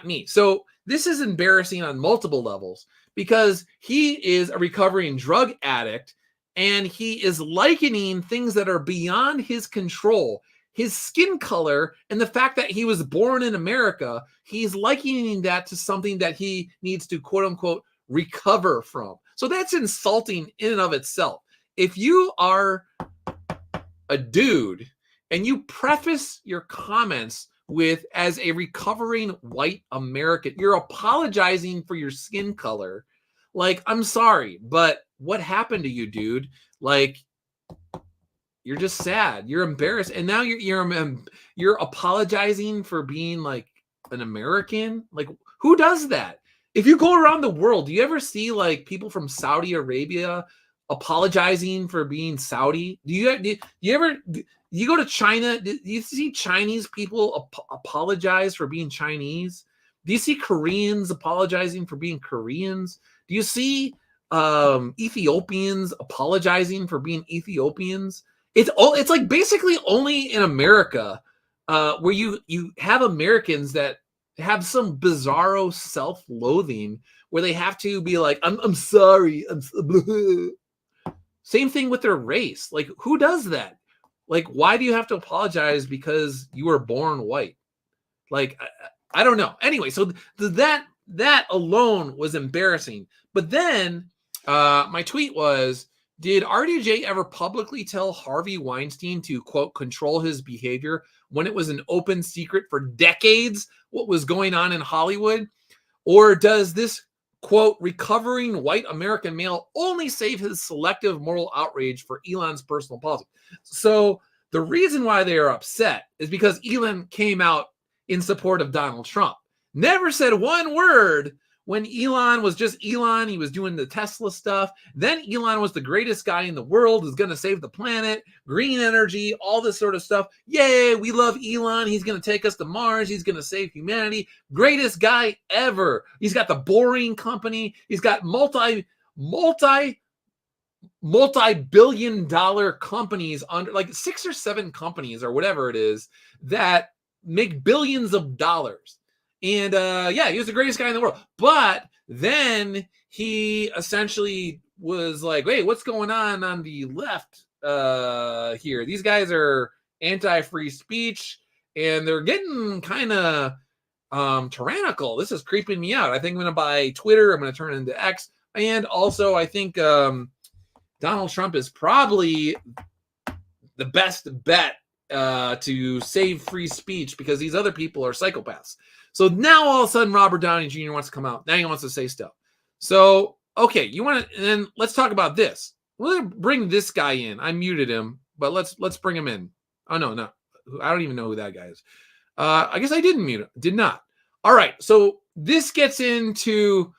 me. So this is embarrassing on multiple levels because he is a recovering drug addict and he is likening things that are beyond his control. His skin color and the fact that he was born in America, he's likening that to something that he needs to quote unquote recover from. So that's insulting in and of itself. If you are a dude and you preface your comments with as a recovering white American, you're apologizing for your skin color. Like, I'm sorry, but what happened to you, dude? Like, you're just sad. You're embarrassed. And now you're apologizing for being like an American. Like, who does that? If you go around the world, do you ever see like people from Saudi Arabia apologizing for being Saudi? Do you go to China? Do you see Chinese people apologize for being Chinese? Do you see Koreans apologizing for being Koreans? Do you see Ethiopians apologizing for being Ethiopians? It's like basically only in America where you have Americans that have some bizarro self-loathing where they have to be like, I'm sorry. Same thing with their race. Like, who does that? Like, why do you have to apologize because you were born white? Like, I don't know. Anyway, so that alone was embarrassing. But then my tweet was, did RDJ ever publicly tell Harvey Weinstein to, quote, control his behavior when it was an open secret for decades what was going on in Hollywood? Or does this, quote, recovering white American male only save his selective moral outrage for Elon's personal politics? So the reason why they are upset is because Elon came out in support of Donald Trump. Never said one word when Elon was just Elon. He was doing the Tesla stuff. Then Elon was the greatest guy in the world, is going to save the planet, green energy, all this sort of stuff. Yay, we love Elon. He's going to take us to Mars. He's going to save humanity. Greatest guy ever. He's got the Boring Company. He's got multi-billion-dollar companies under like 6 or 7 companies or whatever it is that make billions of dollars. And yeah, he was the greatest guy in the world. But then he essentially was like, wait, what's going on the left here? These guys are anti-free speech, and they're getting kind of tyrannical. This is creeping me out. I think I'm going to buy Twitter. I'm going to turn it into X. And also, I think Donald Trump is probably the best bet to save free speech, because these other people are psychopaths. So now all of a sudden Robert Downey Jr. wants to come out. Now he wants to say stuff. So, okay, you want to, and then let's talk about this. We'll bring this guy in. I muted him, but let's bring him in. Oh, no. I don't even know who that guy is. I guess I didn't mute him. Did not. All right. So this gets into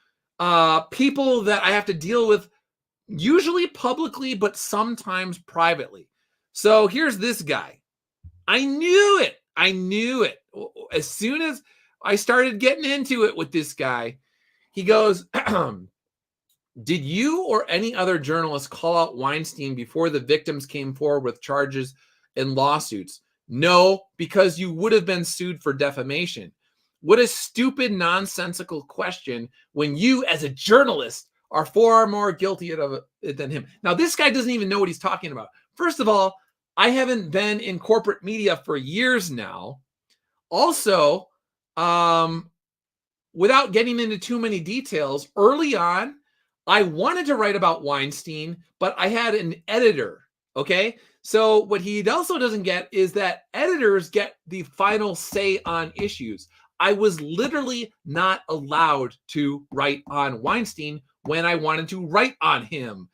people that I have to deal with, usually publicly, but sometimes privately. So here's this guy. I knew it. As soon as I started getting into it with this guy, he goes, did you or any other journalist call out Weinstein before the victims came forward with charges and lawsuits? No, because you would have been sued for defamation. What a stupid, nonsensical question when you, as a journalist, are far more guilty of it than him. Now, this guy doesn't even know what he's talking about. First of all, I haven't been in corporate media for years now. Also, without getting into too many details, early on, I wanted to write about Weinstein, but I had an editor, okay? So what he also doesn't get is that editors get the final say on issues. I was literally not allowed to write on Weinstein when I wanted to write on him.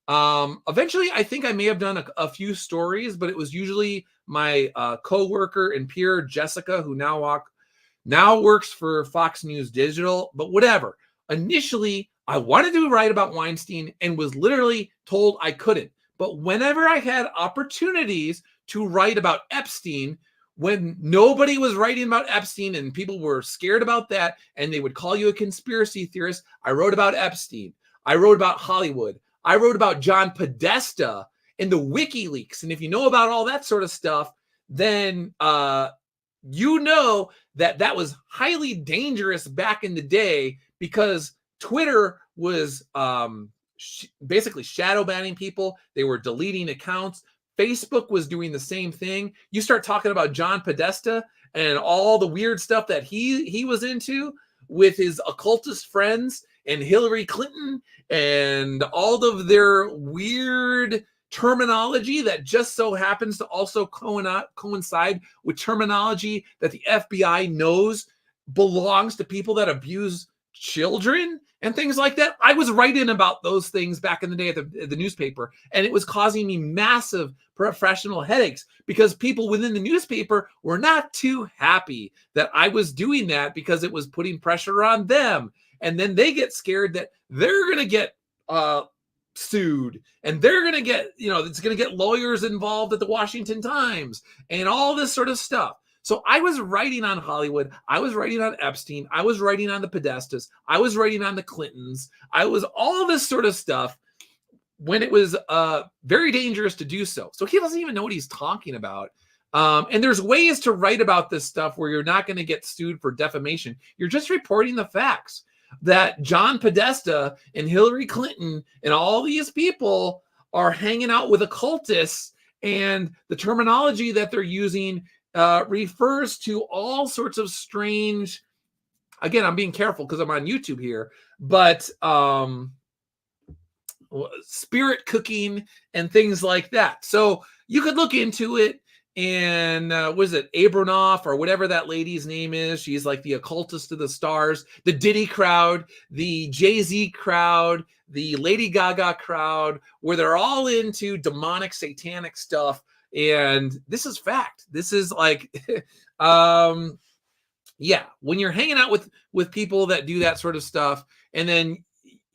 Eventually, I think I may have done a few stories, but it was usually my co-worker and peer, Jessica, who now works for Fox News Digital, but whatever. Initially, I wanted to write about Weinstein and was literally told I couldn't. But whenever I had opportunities to write about Epstein, when nobody was writing about Epstein and people were scared about that, and they would call you a conspiracy theorist, I wrote about Epstein. I wrote about Hollywood. I wrote about John Podesta and the WikiLeaks. And if you know about all that sort of stuff, then you know that was highly dangerous back in the day, because Twitter was basically shadow banning people. They were deleting accounts. Facebook was doing the same thing. You start talking about John Podesta and all the weird stuff that he was into with his occultist friends and Hillary Clinton and all of their weird terminology that just so happens to also coincide with terminology that the FBI knows belongs to people that abuse children and things like that. I was writing about those things back in the day at the newspaper, and it was causing me massive professional headaches because people within the newspaper were not too happy that I was doing that, because it was putting pressure on them. And then they get scared that they're going to get sued, and they're going to get, it's going to get lawyers involved at the Washington Times and all this sort of stuff. So I was writing on Hollywood. I was writing on Epstein. I was writing on the Podestas. I was writing on the Clintons. I was all this sort of stuff when it was very dangerous to do so. So he doesn't even know what he's talking about. And there's ways to write about this stuff where you're not going to get sued for defamation. You're just reporting the facts that John Podesta and Hillary Clinton and all these people are hanging out with occultists, and the terminology that they're using refers to all sorts of strange, again, I'm being careful because I'm on YouTube here, but spirit cooking and things like that. So you could look into it. And was it Abramoff or whatever that lady's name is? She's like the occultist of the stars, the Diddy crowd, the Jay-Z crowd, the Lady Gaga crowd, where they're all into demonic, satanic stuff. And this is fact. This is like, yeah, when you're hanging out with people that do that sort of stuff, and then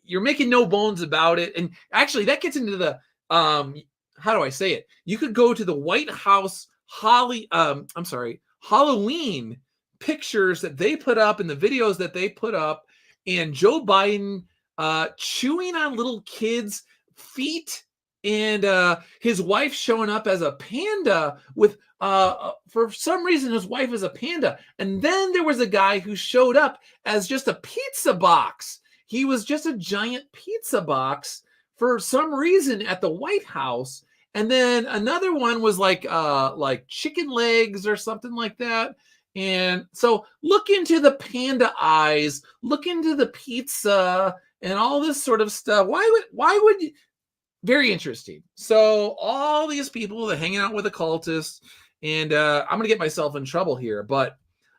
you're making no bones about it. And actually, that gets into the how do I say it? You could go to the White House Halloween pictures that they put up and the videos that they put up, and Joe Biden chewing on little kids' feet, and his wife showing up as a panda with for some reason his wife is a panda. And then there was a guy who showed up as just a pizza box. He was just a giant pizza box for some reason at the White House. And then another one was like chicken legs or something like that. And so look into the panda eyes, look into the pizza and all this sort of stuff. Why would you, very interesting. So all these people that hanging out with occultists, and I'm gonna get myself in trouble here, but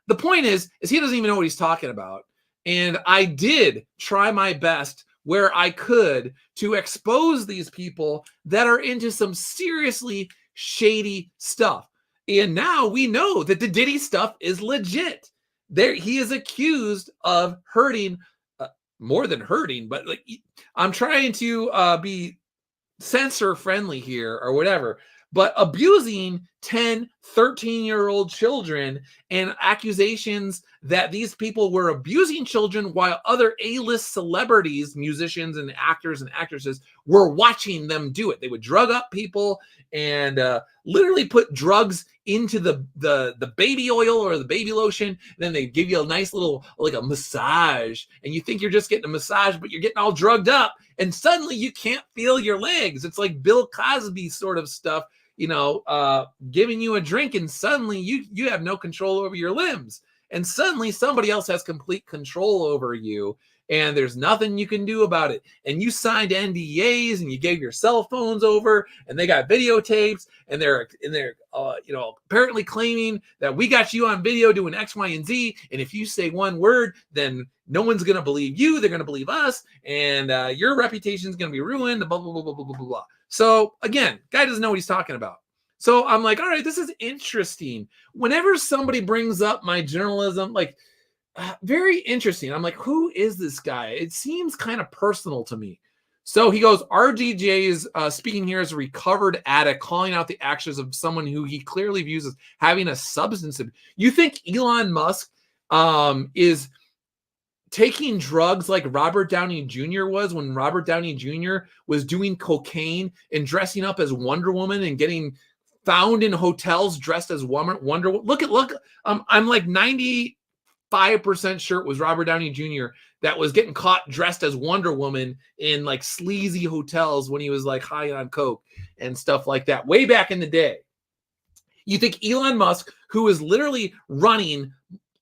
the point is he doesn't even know what he's talking about. And I did try my best where I could to expose these people that are into some seriously shady stuff. And now we know that the Diddy stuff is legit. There, he is accused of hurting, more than hurting, but like I'm trying to be censor friendly here or whatever, but abusing 10, 13-year-old children and accusations that these people were abusing children while other A-list celebrities, musicians and actors and actresses were watching them do it. They would drug up people and literally put drugs into the baby oil or the baby lotion. Then they give you a nice little, like a massage, and you think you're just getting a massage, but you're getting all drugged up, and suddenly you can't feel your legs. It's like Bill Cosby sort of stuff, giving you a drink, and suddenly you have no control over your limbs, and suddenly somebody else has complete control over you, and there's nothing you can do about it. And you signed NDAs and you gave your cell phones over, and they got videotapes, and they're apparently claiming that we got you on video doing X, Y, and Z. And if you say one word, then no one's going to believe you. They're going to believe us, and your reputation is going to be ruined, blah, blah, blah, blah, blah, blah, blah. So again, guy doesn't know what he's talking about. So I'm like, all right, this is interesting. Whenever somebody brings up my journalism, like, very interesting. I'm like, who is this guy? It seems kind of personal to me. So he goes, RDJ is speaking here as a recovered addict, calling out the actions of someone who he clearly views as having a substance abuse. You think Elon Musk is taking drugs like Robert Downey Jr. was when Robert Downey Jr. was doing cocaine and dressing up as Wonder Woman and getting found in hotels dressed as Wonder Woman? Look. I'm like 95% sure it was Robert Downey Jr. that was getting caught dressed as Wonder Woman in like sleazy hotels when he was like high on coke and stuff like that way back in the day. You think Elon Musk, who is literally running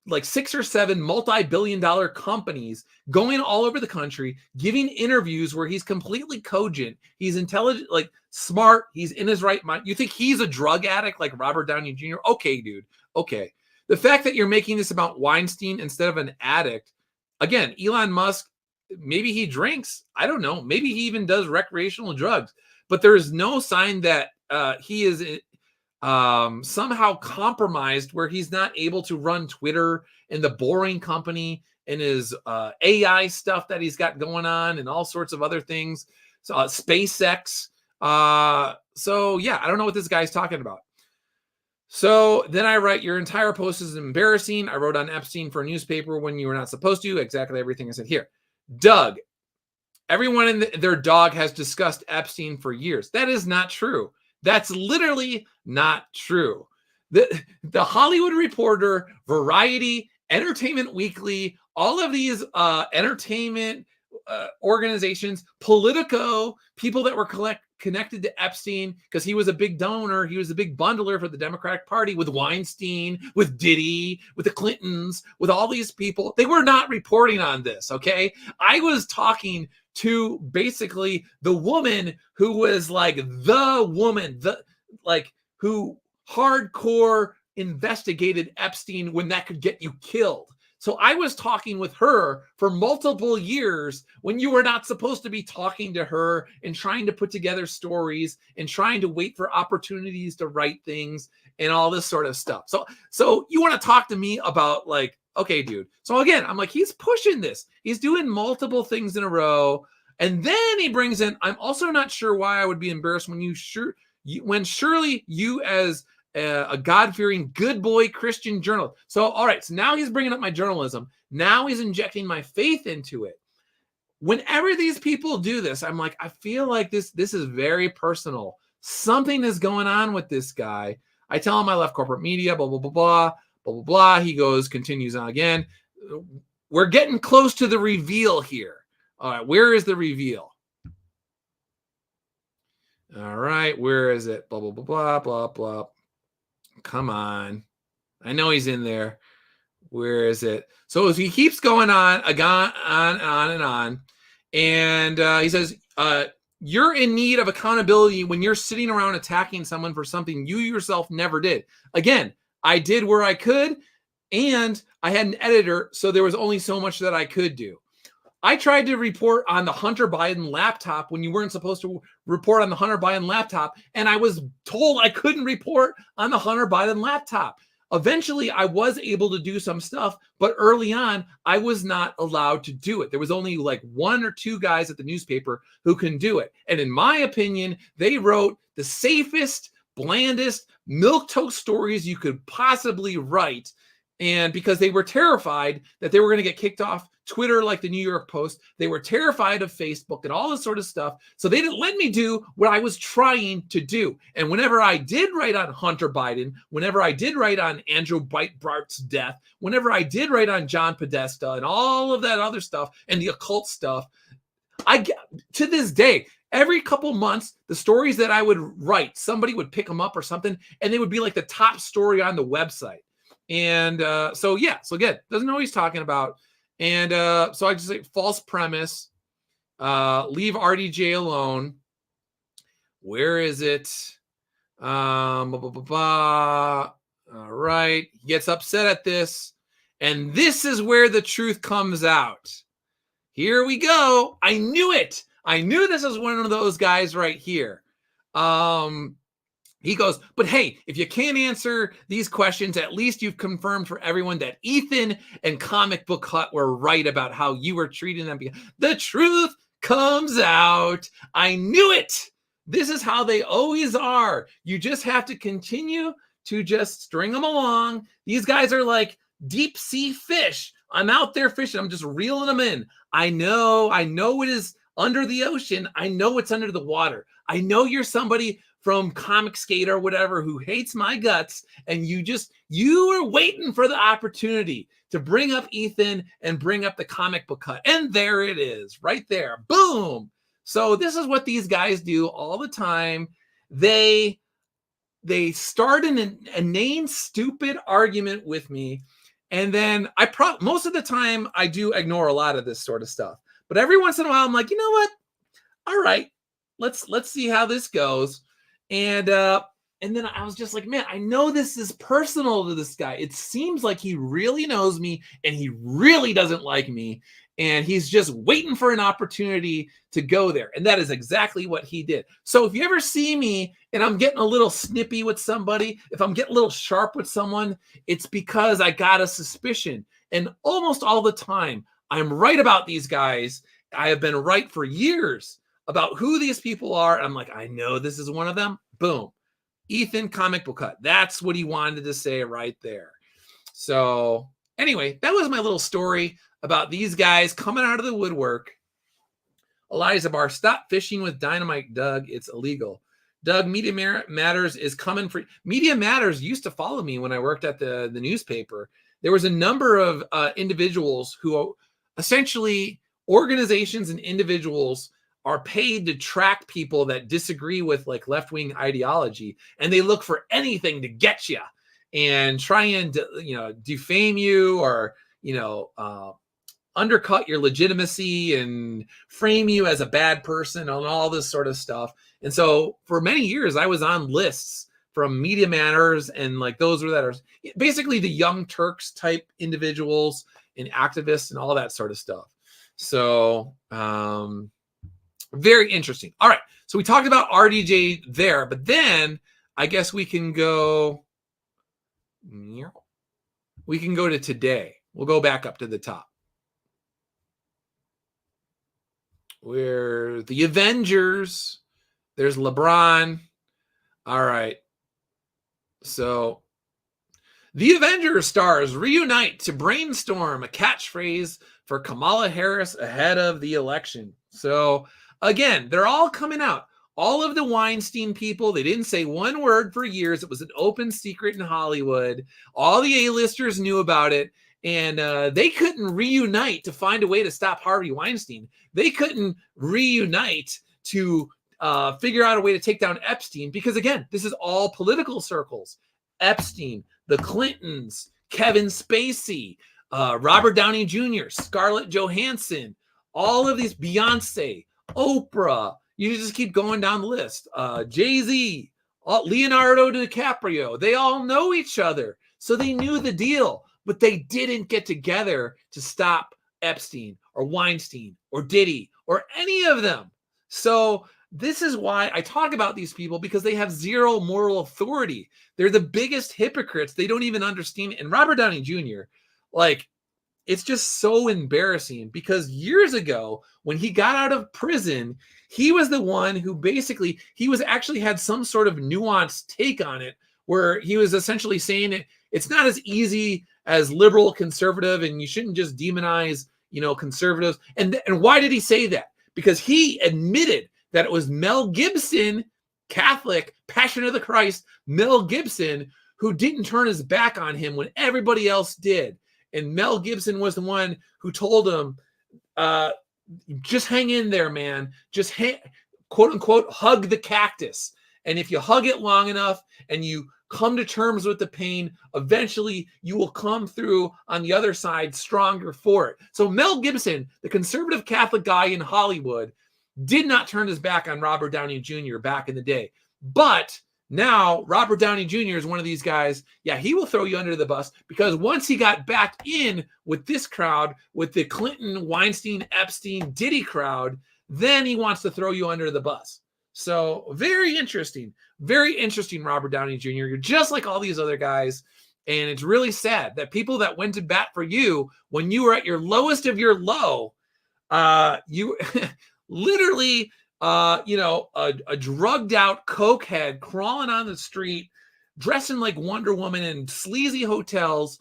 like 6 or 7 multi-billion-dollar companies, going all over the country, giving interviews where he's completely cogent, he's intelligent, like smart, he's in his right mind. You think he's a drug addict like Robert Downey Jr.? Okay, dude. Okay. The fact that you're making this about Weinstein instead of an addict, again, Elon Musk, maybe he drinks. I don't know. Maybe he even does recreational drugs. But there is no sign that he is somehow compromised where he's not able to run Twitter and the Boring Company and his AI stuff that he's got going on and all sorts of other things. So SpaceX. So yeah, I don't know what this guy's talking about. So then I write, your entire post is embarrassing. I wrote on Epstein for a newspaper when you were not supposed to. Exactly everything I said here. Doug, everyone and their dog has discussed Epstein for years. That is not true. That's literally not true. The Hollywood Reporter, Variety, Entertainment Weekly, all of these entertainment organizations, Politico, people that were connected to Epstein because he was a big donor, he was a big bundler for the Democratic Party with Weinstein, with Diddy, with the Clintons, with all these people. They were not reporting on this, okay? I was talking to basically the woman who was like the woman, who hardcore investigated Epstein when that could get you killed. So I was talking with her for multiple years when you were not supposed to be talking to her and trying to put together stories and trying to wait for opportunities to write things and all this sort of stuff. So you want to talk to me about like, okay, dude. So again, I'm like, he's pushing this. He's doing multiple things in a row. And then he brings in, I'm also not sure why I would be embarrassed when surely you as a God-fearing, good boy Christian journalist. So, all right, so now he's bringing up my journalism. Now he's injecting my faith into it. Whenever these people do this, I'm like, I feel like this is very personal. Something is going on with this guy. I tell him I left corporate media, blah, blah, blah, blah, blah, blah, blah. He continues on again. We're getting close to the reveal here. All right, where is the reveal? All right, where is it? Blah, blah, blah, blah, blah, blah. Come on. I know he's in there. Where is it? So he keeps going on and on. And he says, you're in need of accountability when you're sitting around attacking someone for something you yourself never did. Again, I did where I could, and I had an editor, so there was only so much that I could do. I tried to report on the Hunter Biden laptop when you weren't supposed to report on the Hunter Biden laptop, and I was told I couldn't report on the Hunter Biden laptop. Eventually, I was able to do some stuff, but early on, I was not allowed to do it. There was only like 1 or 2 guys at the newspaper who can do it. And in my opinion, they wrote the safest, blandest, milquetoast stories you could possibly write. And because they were terrified that they were going to get kicked off Twitter like the New York Post. They were terrified of Facebook and all this sort of stuff. So they didn't let me do what I was trying to do. And whenever I did write on Hunter Biden, whenever I did write on Andrew Breitbart's death, whenever I did write on John Podesta and all of that other stuff and the occult stuff, to this day, every couple months, the stories that I would write, somebody would pick them up or something, and they would be like the top story on the website. And so again, doesn't know what he's talking about. And so I just say false premise, leave RDJ alone. Where is it? All right. He gets upset at this. And this is where the truth comes out. Here we go. I knew it. I knew this was one of those guys right here. He goes, but hey, if you can't answer these questions, at least you've confirmed for everyone that Ethan and Comic Book Hut were right about how you were treating them. The truth comes out. I knew it. This is how they always are. You just have to continue to just string them along. These guys are like deep sea fish. I'm out there fishing. I'm just reeling them in. I know it is under the ocean. I know it's under the water. I know you're somebody from Comic Skate or whatever who hates my guts, and you are waiting for the opportunity to bring up Ethan and bring up the Comic Book Hut. And there it is, right there. Boom. So this is what these guys do all the time. They start an inane, stupid argument with me, and then most of the time I do ignore a lot of this sort of stuff. But every once in a while, I'm like, you know what? All right, let's see how this goes. And then I was just like, man, I know this is personal to this guy. It seems like he really knows me and he really doesn't like me. And he's just waiting for an opportunity to go there. And that is exactly what he did. So if you ever see me and I'm getting a little snippy with somebody, if I'm getting a little sharp with someone, it's because I got a suspicion. And almost all the time, I'm right about these guys. I have been right for years about who these people are. I'm like, I know this is one of them. Boom. Ethan, Comic Book Hut. That's what he wanted to say right there. So anyway, that was my little story about these guys coming out of the woodwork. Eliza Barr, stop fishing with dynamite, Doug. It's illegal. Doug, Media Matters is coming for Media Matters used to follow me when I worked at the newspaper. There was a number of individuals who essentially organizations and individuals are paid to track people that disagree with like left-wing ideology, and they look for anything to get you and try and defame you or undercut your legitimacy and frame you as a bad person and all this sort of stuff. And so for many years I was on lists from Media Matters, and like those that are basically the Young Turks type individuals and activists and all that sort of stuff. So very interesting. All right. So we talked about RDJ there, but then I guess we can go to today. We'll go back up to the top. Where the Avengers, there's LeBron. All right. So the Avengers stars reunite to brainstorm a catchphrase for Kamala Harris ahead of the election. So again, they're all coming out. All of the Weinstein people, they didn't say one word for years. It was an open secret in Hollywood. All the A-listers knew about it. And they couldn't reunite to find a way to stop Harvey Weinstein. They couldn't reunite to figure out a way to take down Epstein, because again, this is all political circles. Epstein, the Clintons, Kevin Spacey, Robert Downey Jr., Scarlett Johansson, all of these, Beyonce, Oprah, you just keep going down the list. Jay-Z, Leonardo DiCaprio, they all know each other. So they knew the deal, but they didn't get together to stop Epstein or Weinstein or Diddy or any of them. So this is why I talk about these people, because they have zero moral authority. They're the biggest hypocrites. They don't even understand. And Robert Downey Jr., like, it's just so embarrassing, because years ago when he got out of prison, he was the one who basically, he was actually had some sort of nuanced take on it, where he was essentially saying it's not as easy as liberal conservative, and you shouldn't just demonize, conservatives. And why did he say that? Because he admitted that it was Mel Gibson, Catholic, Passion of the Christ, Mel Gibson, who didn't turn his back on him when everybody else did. And Mel Gibson was the one who told him, just hang in there, man. Just quote unquote, hug the cactus. And if you hug it long enough and you come to terms with the pain, eventually you will come through on the other side stronger for it. So Mel Gibson, the conservative Catholic guy in Hollywood, did not turn his back on Robert Downey Jr. back in the day. But now Robert Downey Jr. is one of these guys. Yeah, he will throw you under the bus, because once he got back in with this crowd, with the Clinton, Weinstein, Epstein, Diddy crowd, then he wants to throw you under the bus. So very interesting, Robert Downey Jr. You're just like all these other guys. And it's really sad that people that went to bat for you when you were at your lowest of your low, you literally, a drugged out cokehead crawling on the street, dressing like Wonder Woman in sleazy hotels,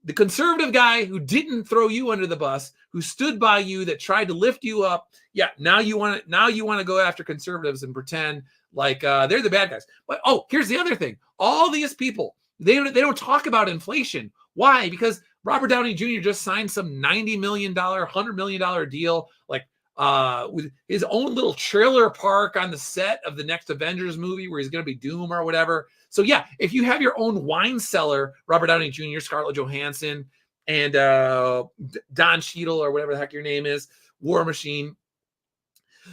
the conservative guy who didn't throw you under the bus, who stood by you, that tried to lift you up. Yeah, now you want to go after conservatives and pretend like they're the bad guys. But here's the other thing: all these people, they don't talk about inflation. Why? Because Robert Downey Jr. just signed some $90 million, $100 million deal, like with his own little trailer park on the set of the next Avengers movie, where he's going to be Doom or whatever. So yeah, if you have your own wine cellar, Robert Downey Jr., Scarlett Johansson, and Don Cheadle, or whatever the heck your name is, War Machine.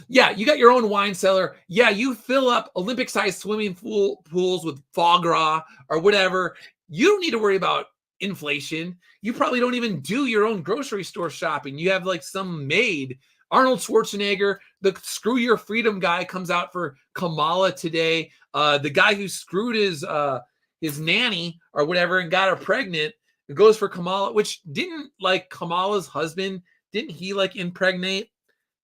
Yeah, you got your own wine cellar. Yeah, you fill up Olympic-sized swimming pools with foie gras or whatever. You don't need to worry about inflation. You probably don't even do your own grocery store shopping. You have like some maid. Arnold Schwarzenegger, the Screw Your Freedom guy, comes out for Kamala today. The guy who screwed his nanny or whatever and got her pregnant goes for Kamala, which didn't, like, Kamala's husband, didn't he like impregnate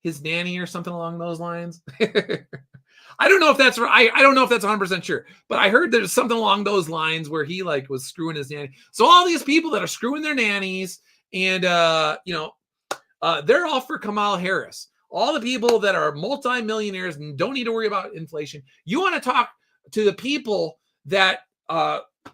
his nanny or something along those lines? I don't know if that's right. I don't know if that's 100% sure, but I heard there's something along those lines where he like was screwing his nanny. So all these people that are screwing their nannies and they're all for Kamala Harris. All the people that are multimillionaires and don't need to worry about inflation. You want to talk to the people that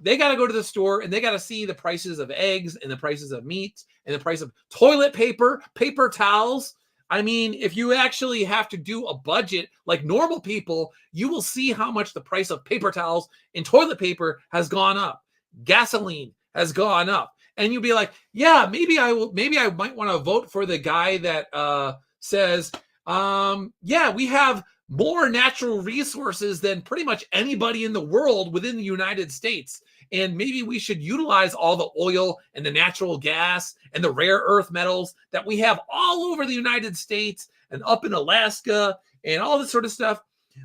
they got to go to the store and they got to see the prices of eggs and the prices of meat and the price of toilet paper, paper towels. I mean, if you actually have to do a budget like normal people, you will see how much the price of paper towels and toilet paper has gone up. Gasoline has gone up. And you'll be like, yeah, maybe I might want to vote for the guy that says, yeah, we have more natural resources than pretty much anybody in the world within the United States. And maybe we should utilize all the oil and the natural gas and the rare earth metals that we have all over the United States and up in Alaska and all this sort of stuff.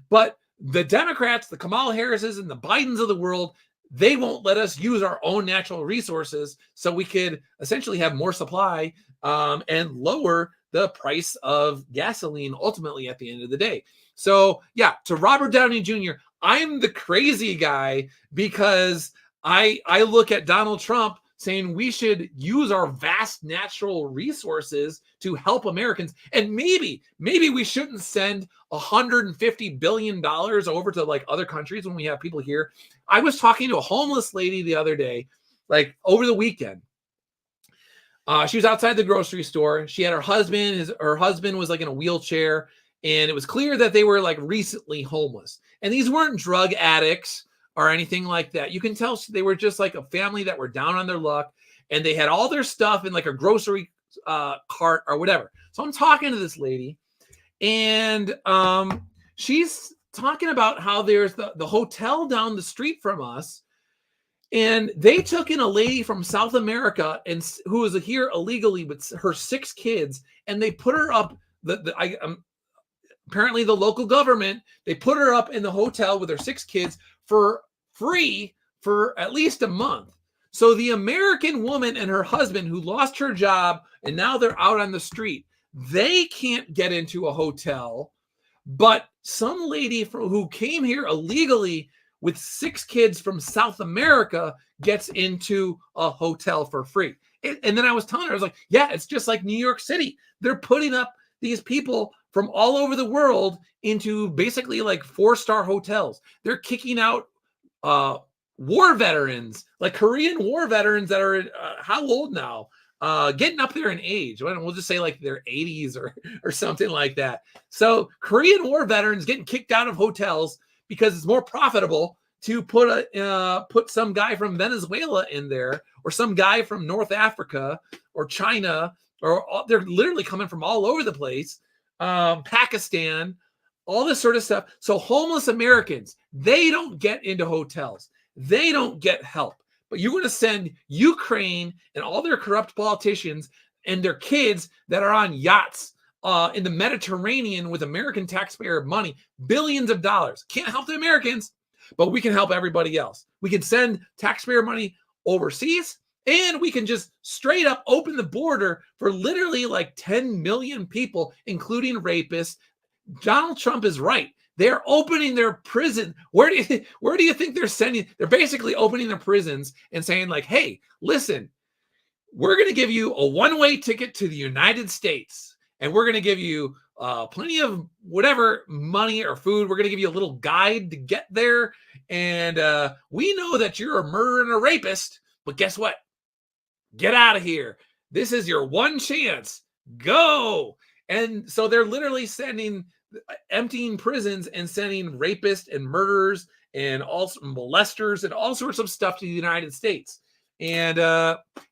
But the Democrats, the Kamala Harrises and the Bidens of the world, they won't let us use our own natural resources so we could essentially have more supply and lower the price of gasoline ultimately at the end of the day. So yeah, to Robert Downey Jr., I'm the crazy guy because I look at Donald Trump saying we should use our vast natural resources to help Americans. And maybe we shouldn't send $150 billion over to like other countries when we have people here. I was talking to a homeless lady the other day, like over the weekend. She was outside the grocery store. She had her husband. Her husband was like in a wheelchair. And it was clear that they were like recently homeless. And these weren't drug addicts or anything like that. You can tell they were just like a family that were down on their luck, and they had all their stuff in like a grocery cart or whatever. So I'm talking to this lady, and she's talking about how there's the hotel down the street from us, and they took in a lady from South America and who was here illegally with her 6 kids, and they put her up. Apparently the local government, they put her up in the hotel with her 6 kids for free for at least a month. So the American woman and her husband who lost her job and now they're out on the street, they can't get into a hotel, but some lady who came here illegally with 6 kids from South America gets into a hotel for free. And then I was telling her, I was like, yeah, it's just like New York City. They're putting up these people from all over the world into basically like 4-star hotels. They're kicking out war veterans, like Korean war veterans that are how old now? Getting up there in age. We'll just say like their 80s or something like that. So Korean war veterans getting kicked out of hotels because it's more profitable to put some guy from Venezuela in there, or some guy from North Africa or China, or they're literally coming from all over the place. Pakistan, all this sort of stuff. So homeless Americans, they don't get into hotels. They don't get help. But you're going to send Ukraine and all their corrupt politicians and their kids that are on yachts in the Mediterranean with American taxpayer money, billions of dollars. Can't help the Americans, but we can help everybody else. We can send taxpayer money overseas, and we can just straight up open the border for literally like 10 million people, including rapists. Donald Trump is right. They're opening their prison. Where do you think they're sending? They're basically opening their prisons and saying like, hey, listen, we're going to give you a one-way ticket to the United States, and we're going to give you plenty of whatever money or food. We're going to give you a little guide to get there. And we know that you're a murderer and a rapist, but guess what? Get out of here. This is your one chance. Go. And so they're literally emptying prisons and sending rapists and murderers and also molesters and all sorts of stuff to the United States. And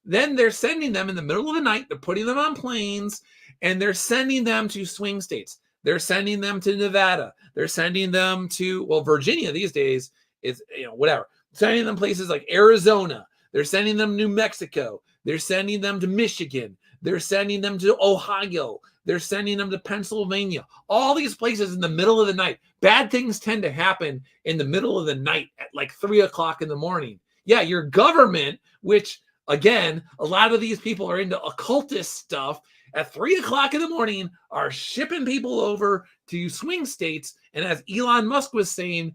then they're sending them in the middle of the night. They're putting them on planes, and they're sending them to swing states. They're sending them to Nevada. They're sending them to, well, Virginia these days is, whatever. Sending them places like Arizona. They're sending them to New Mexico. They're sending them to Michigan. They're sending them to Ohio. They're sending them to Pennsylvania. All these places in the middle of the night. Bad things tend to happen in the middle of the night at like 3 o'clock in the morning. Yeah, your government, which, again, a lot of these people are into occultist stuff, at 3 o'clock in the morning are shipping people over to swing states. And as Elon Musk was saying,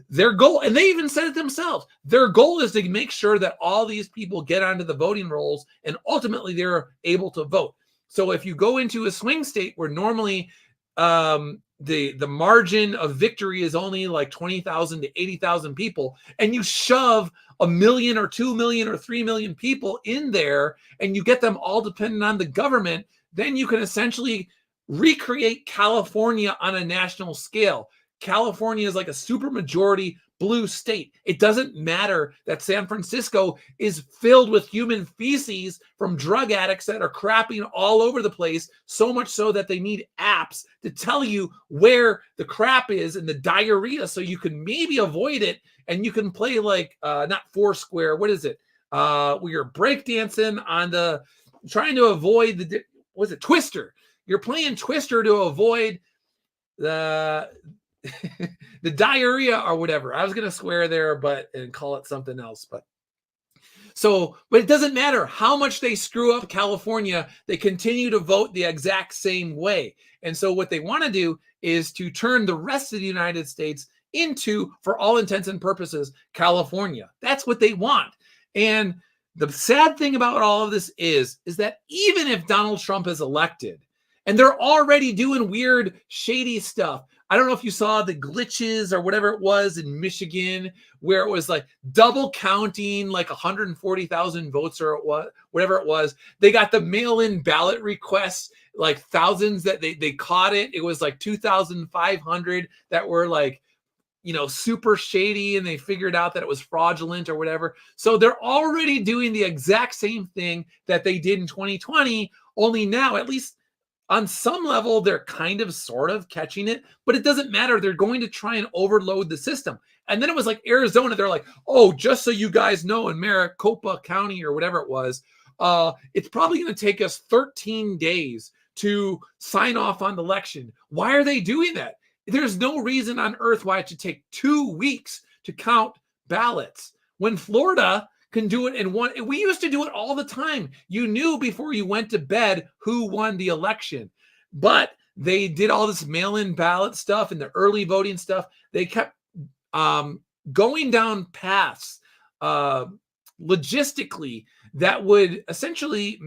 their goal, and they even said it themselves, their goal is to make sure that all these people get onto the voting rolls and ultimately they're able to vote. So if you go into a swing state where normally the margin of victory is only like 20,000 to 80,000 people, and you shove 1 million or 2 million or 3 million people in there, and you get them all dependent on the government, then you can essentially recreate California on a national scale. California is like a supermajority blue state. It doesn't matter that San Francisco is filled with human feces from drug addicts that are crapping all over the place, so much so that they need apps to tell you where the crap is and the diarrhea so you can maybe avoid it, and you can play like not Foursquare, what is it? Where you're breakdancing on the trying to avoid Twister. You're playing Twister to avoid the the diarrhea or whatever. I was going to swear there, and call it something else. But it doesn't matter how much they screw up California. They continue to vote the exact same way. And so what they want to do is to turn the rest of the United States into, for all intents and purposes, California. That's what they want. And the sad thing about all of this is that even if Donald Trump is elected, and they're already doing weird, shady stuff. I don't know if you saw the glitches or whatever it was in Michigan, where it was like double counting like 140,000 votes or whatever it was. They got the mail-in ballot requests, like thousands that they caught it. It was like 2,500 that were like, super shady, and they figured out that it was fraudulent or whatever. So they're already doing the exact same thing that they did in 2020, only now, at least on some level, they're kind of sort of catching it, but it doesn't matter. They're going to try and overload the system. And then it was like Arizona. They're like, oh, just so you guys know, in Maricopa County or whatever it was, it's probably going to take us 13 days to sign off on the election. Why are they doing that? There's no reason on earth why it should take 2 weeks to count ballots when Florida can do it in one. We used to do it all the time. You knew before you went to bed who won the election, but they did all this mail-in ballot stuff and the early voting stuff. They kept going down paths logistically that would essentially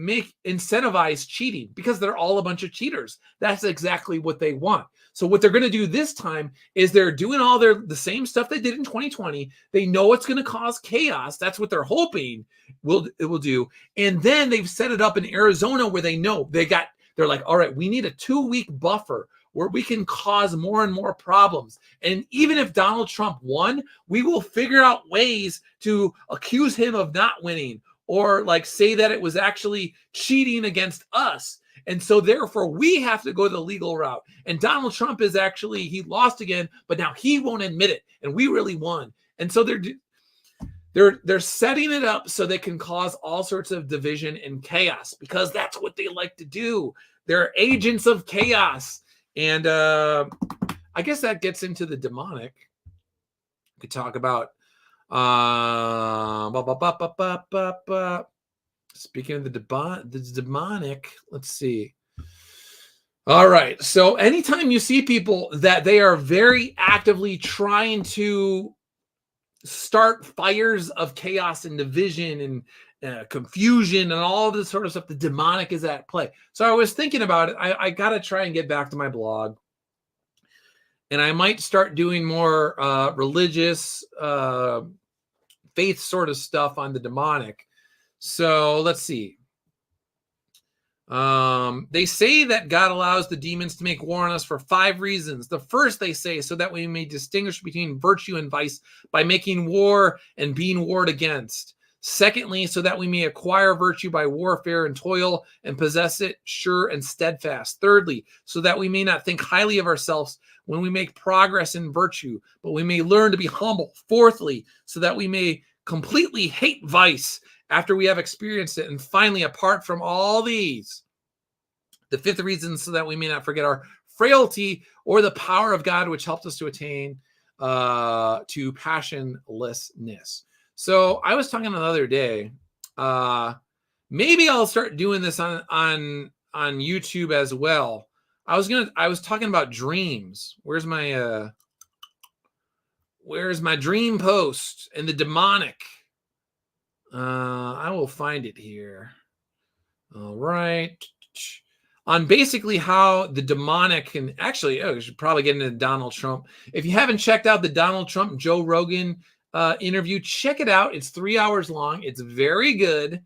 incentivize cheating, because they're all a bunch of cheaters. That's exactly what they want. So what they're going to do this time is they're doing all the same stuff they did in 2020. They know it's going to cause chaos. That's what they're hoping it will do. And then they've set it up in Arizona where they know they're like, all right, we need a 2-week buffer where we can cause more and more problems. And even if Donald Trump won, we will figure out ways to accuse him of not winning, or like say that it was actually cheating against us. And so therefore we have to go the legal route. And Donald Trump he lost again, but now he won't admit it. And we really won. And so they're setting it up so they can cause all sorts of division and chaos, because that's what they like to do. They're agents of chaos. And I guess that gets into the demonic. We could talk about speaking of the demonic, let's see. All right. So anytime you see people that they are very actively trying to start fires of chaos and division and confusion and all of this sort of stuff, the demonic is at play. So I was thinking about it. I got to try and get back to my blog. And I might start doing more religious faith sort of stuff on the demonic. So let's see. They say that God allows the demons to make war on us for 5 reasons. The first, they say, so that we may distinguish between virtue and vice by making war and being warred against. Secondly, so that we may acquire virtue by warfare and toil and possess it sure and steadfast. Thirdly, so that we may not think highly of ourselves when we make progress in virtue, but we may learn to be humble. Fourthly, so that we may completely hate vice after we have experienced it. And finally, apart from all these, the fifth reason, so that we may not forget our frailty or the power of God, which helped us to attain to passionlessness. So I was talking the other day, maybe I'll start doing this on YouTube as well. I was talking about dreams. Where's my dream post and the demonic? I will find it here. All right. On basically how the demonic can actually, I should probably get into Donald Trump. If you haven't checked out the Donald Trump, Joe Rogan interview, check it out. It's 3 hours long. It's very good.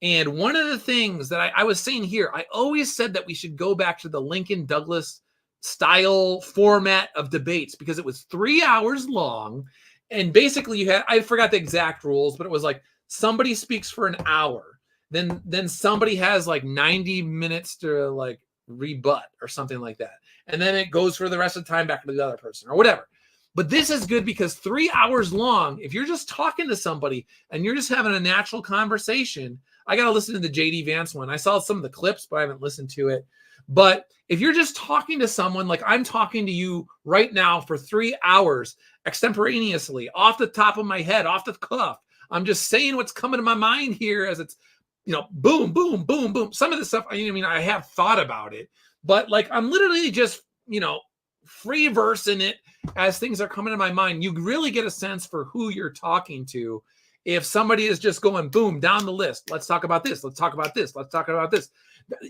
And one of the things that I was saying here, I always said that we should go back to the Lincoln Douglas style format of debates, because it was 3 hours long. And basically I forgot the exact rules, but it was like somebody speaks for an hour. Then somebody has like 90 minutes to like rebut or something like that. And then it goes for the rest of the time back to the other person or whatever. But this is good because 3 hours long, if you're just talking to somebody and you're just having a natural conversation, I got to listen to the JD Vance one. I saw some of the clips, but I haven't listened to it. But if you're just talking to someone, like I'm talking to you right now for 3 hours extemporaneously, off the top of my head, off the cuff, I'm just saying what's coming to my mind here as it's, boom, boom, boom, boom. Some of the stuff, I have thought about it, but like I'm literally just, free versing it as things are coming to my mind. You really get a sense for who you're talking to. if somebody is just going boom down the list, let's talk about this, let's talk about this, let's talk about this,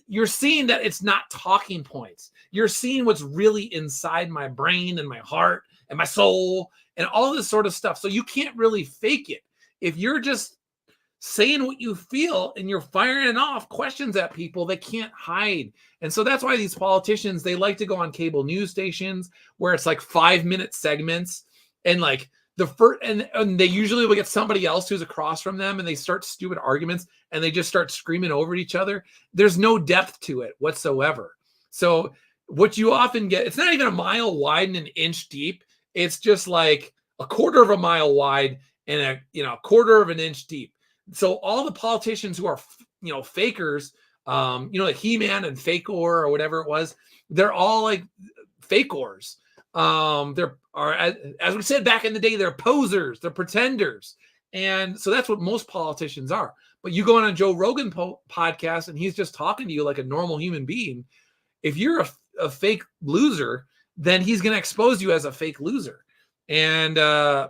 you're seeing that it's not talking points. You're seeing what's really inside my brain and my heart and my soul and all this sort of stuff. So you can't really fake it. If you're just saying what you feel and you're firing off questions at people, they can't hide. And so that's why these politicians, they like to go on cable news stations where it's like 5-minute segments, and like the first, and they usually will get somebody else who's across from them, and they start stupid arguments and they just start screaming over each other. There's no depth to it whatsoever. So what you often get, it's not even a mile wide and an inch deep. It's just like a quarter of a mile wide and a quarter of an inch deep. So all the politicians who are, fakers, like He-Man and Fakor or whatever it was, they're all like fakors. They're as we said back in the day, they're posers, they're pretenders. And so that's what most politicians are. But you go on a Joe Rogan podcast and he's just talking to you like a normal human being. If you're a fake loser, then he's going to expose you as a fake loser. And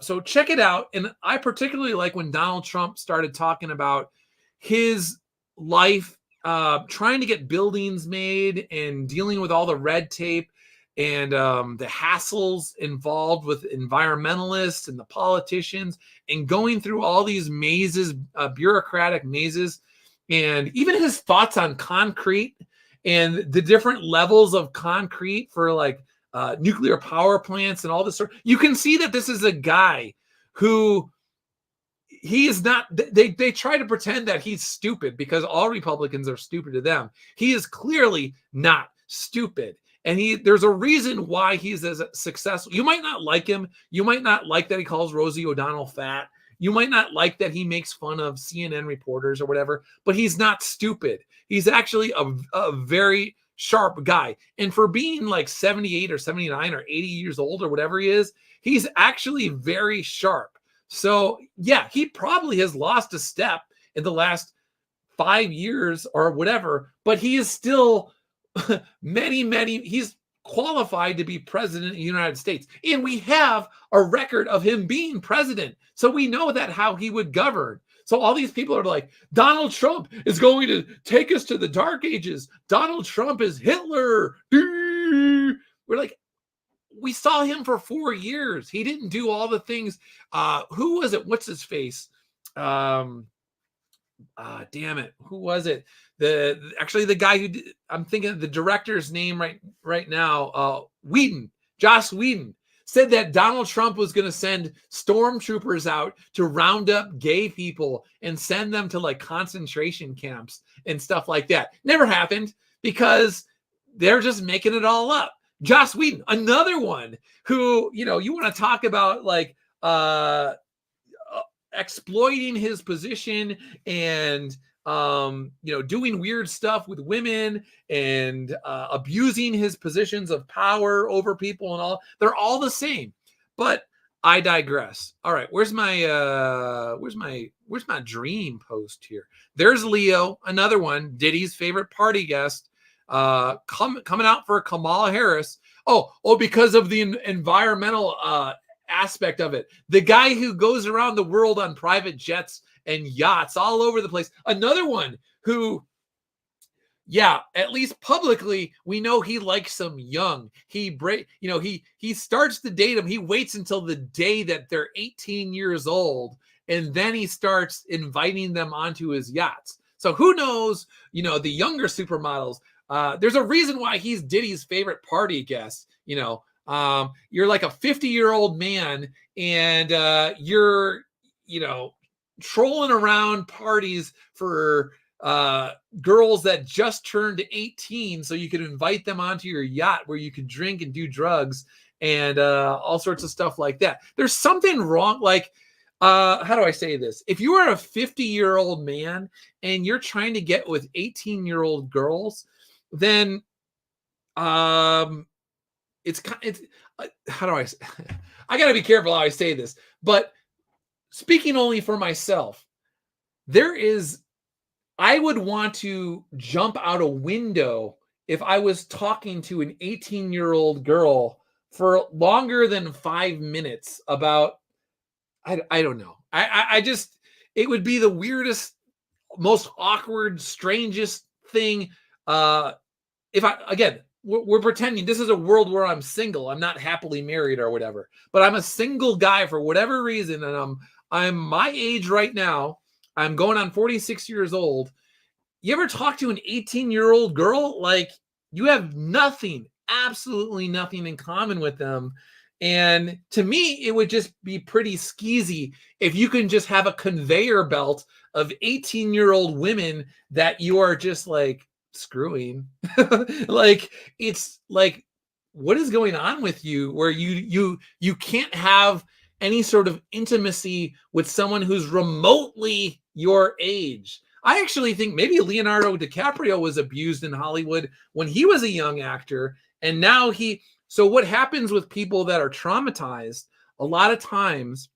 so check it out. And I particularly like when Donald Trump started talking about his life, trying to get buildings made and dealing with all the red tape and the hassles involved with environmentalists and the politicians, and going through all these mazes, bureaucratic mazes, and even his thoughts on concrete and the different levels of concrete for like nuclear power plants and all this sort. You can see that this is a guy who he is not. They try to pretend that he's stupid because all Republicans are stupid to them. He is clearly not stupid. And there's a reason why he's as successful. You might not like him. You might not like that he calls Rosie O'Donnell fat. You might not like that he makes fun of CNN reporters or whatever, but he's not stupid. He's actually a very sharp guy. And for being like 78 or 79 or 80 years old or whatever he is, he's actually very sharp. So yeah, he probably has lost a step in the last 5 years or whatever, but he is still he's qualified to be president of the United States. And we have a record of him being president. So we know that how he would govern. So all these people are like, Donald Trump is going to take us to the dark ages. Donald Trump is Hitler. We're like, we saw him for 4 years. He didn't do all the things. Who was it? What's his face? Damn it. Who was it? The guy who I'm thinking of the director's name right now. Joss Whedon said that Donald Trump was going to send stormtroopers out to round up gay people and send them to like concentration camps and stuff like that. Never happened because they're just making it all up. Joss Whedon, another one who, you want to talk about like exploiting his position and doing weird stuff with women and abusing his positions of power over people and all. They're all the same. But I digress. All right, where's my dream post here? There's Leo, another one, Diddy's favorite party guest, coming out for Kamala Harris. Oh, because of the environmental aspect of it. The guy who goes around the world on private jets and yachts all over the place. Another one who, at least publicly, we know he likes them young. He starts to date them. He waits until the day that they're 18 years old, and then he starts inviting them onto his yachts. So who knows, the younger supermodels. There's a reason why he's Diddy's favorite party guest. You're like a 50-year-old man and you're, trolling around parties for girls that just turned 18 so you can invite them onto your yacht where you can drink and do drugs and all sorts of stuff like that. There's something wrong. Like, how do I say this? If you are a 50-year-old man and you're trying to get with 18-year-old girls, then it's how do I say? I got to be careful how I say this, but speaking only for myself, I would want to jump out a window if I was talking to an 18-year-old girl for longer than 5 minutes about, I don't know. I just, it would be the weirdest, most awkward, strangest thing. If I, again, we're pretending this is a world where I'm single. I'm not happily married or whatever, but I'm a single guy for whatever reason. And I'm my age right now. I'm going on 46 years old. You ever talk to an 18-year-old girl? Like, you have nothing, absolutely nothing in common with them. And to me, it would just be pretty skeezy if you can just have a conveyor belt of 18-year-old women that you are just like screwing. Like, it's like, what is going on with you where you can't have any sort of intimacy with someone who's remotely your age? I actually think maybe Leonardo DiCaprio was abused in Hollywood when he was a young actor. And now so what happens with people that are traumatized, a lot of times,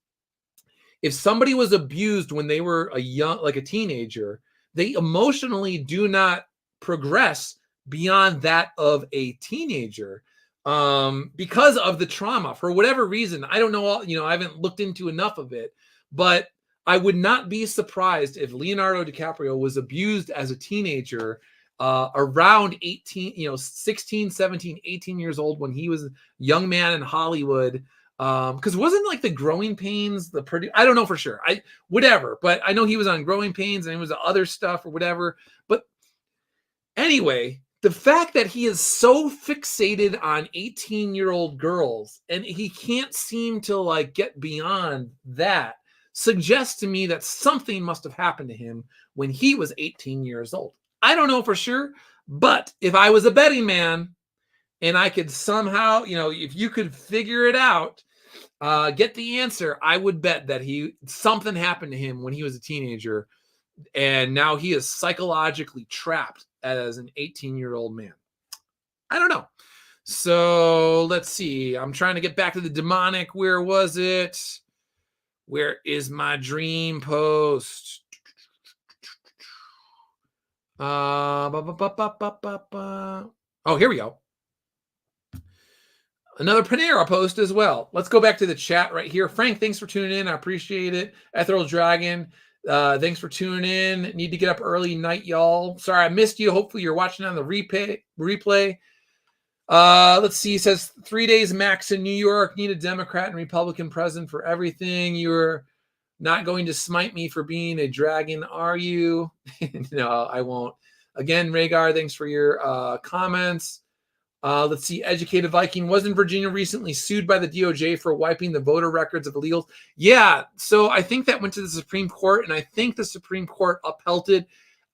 if somebody was abused when they were like a teenager, they emotionally do not progress beyond that of a teenager because of the trauma. For whatever reason, I don't know, I haven't looked into enough of it, but I would not be surprised if Leonardo DiCaprio was abused as a teenager around 18, 16, 17, 18 years old when he was a young man in Hollywood. Because wasn't like the Growing Pains, I don't know for sure. Whatever, but I know he was on Growing Pains and it was other stuff or whatever. But anyway, the fact that he is so fixated on 18-year-old girls and he can't seem to like get beyond that suggests to me that something must have happened to him when he was 18 years old. I don't know for sure, but if I was a betting man and I could somehow, if you could figure it out, get the answer, I would bet that something happened to him when he was a teenager and now he is psychologically trapped as an 18-year-old man. I don't know. So let's see. I'm trying to get back to the demonic. Where was it? Where is my dream post? Oh, here we go. Another Panera post as well. Let's go back to the chat right here. Frank, thanks for tuning in. I appreciate it. Ethereal Dragon, thanks for tuning in. Need to get up early night, y'all. Sorry I missed you. Hopefully you're watching on the replay. Let's see. It says 3 days max in New York. Need a Democrat and Republican president for everything. You're not going to smite me for being a dragon, are you? No, I won't. Again, Rhaegar, thanks for your comments. Let's see. Educated Viking. Wasn't Virginia recently sued by the DOJ for wiping the voter records of illegals? Yeah. So I think that went to the Supreme Court, and I think the Supreme Court upheld it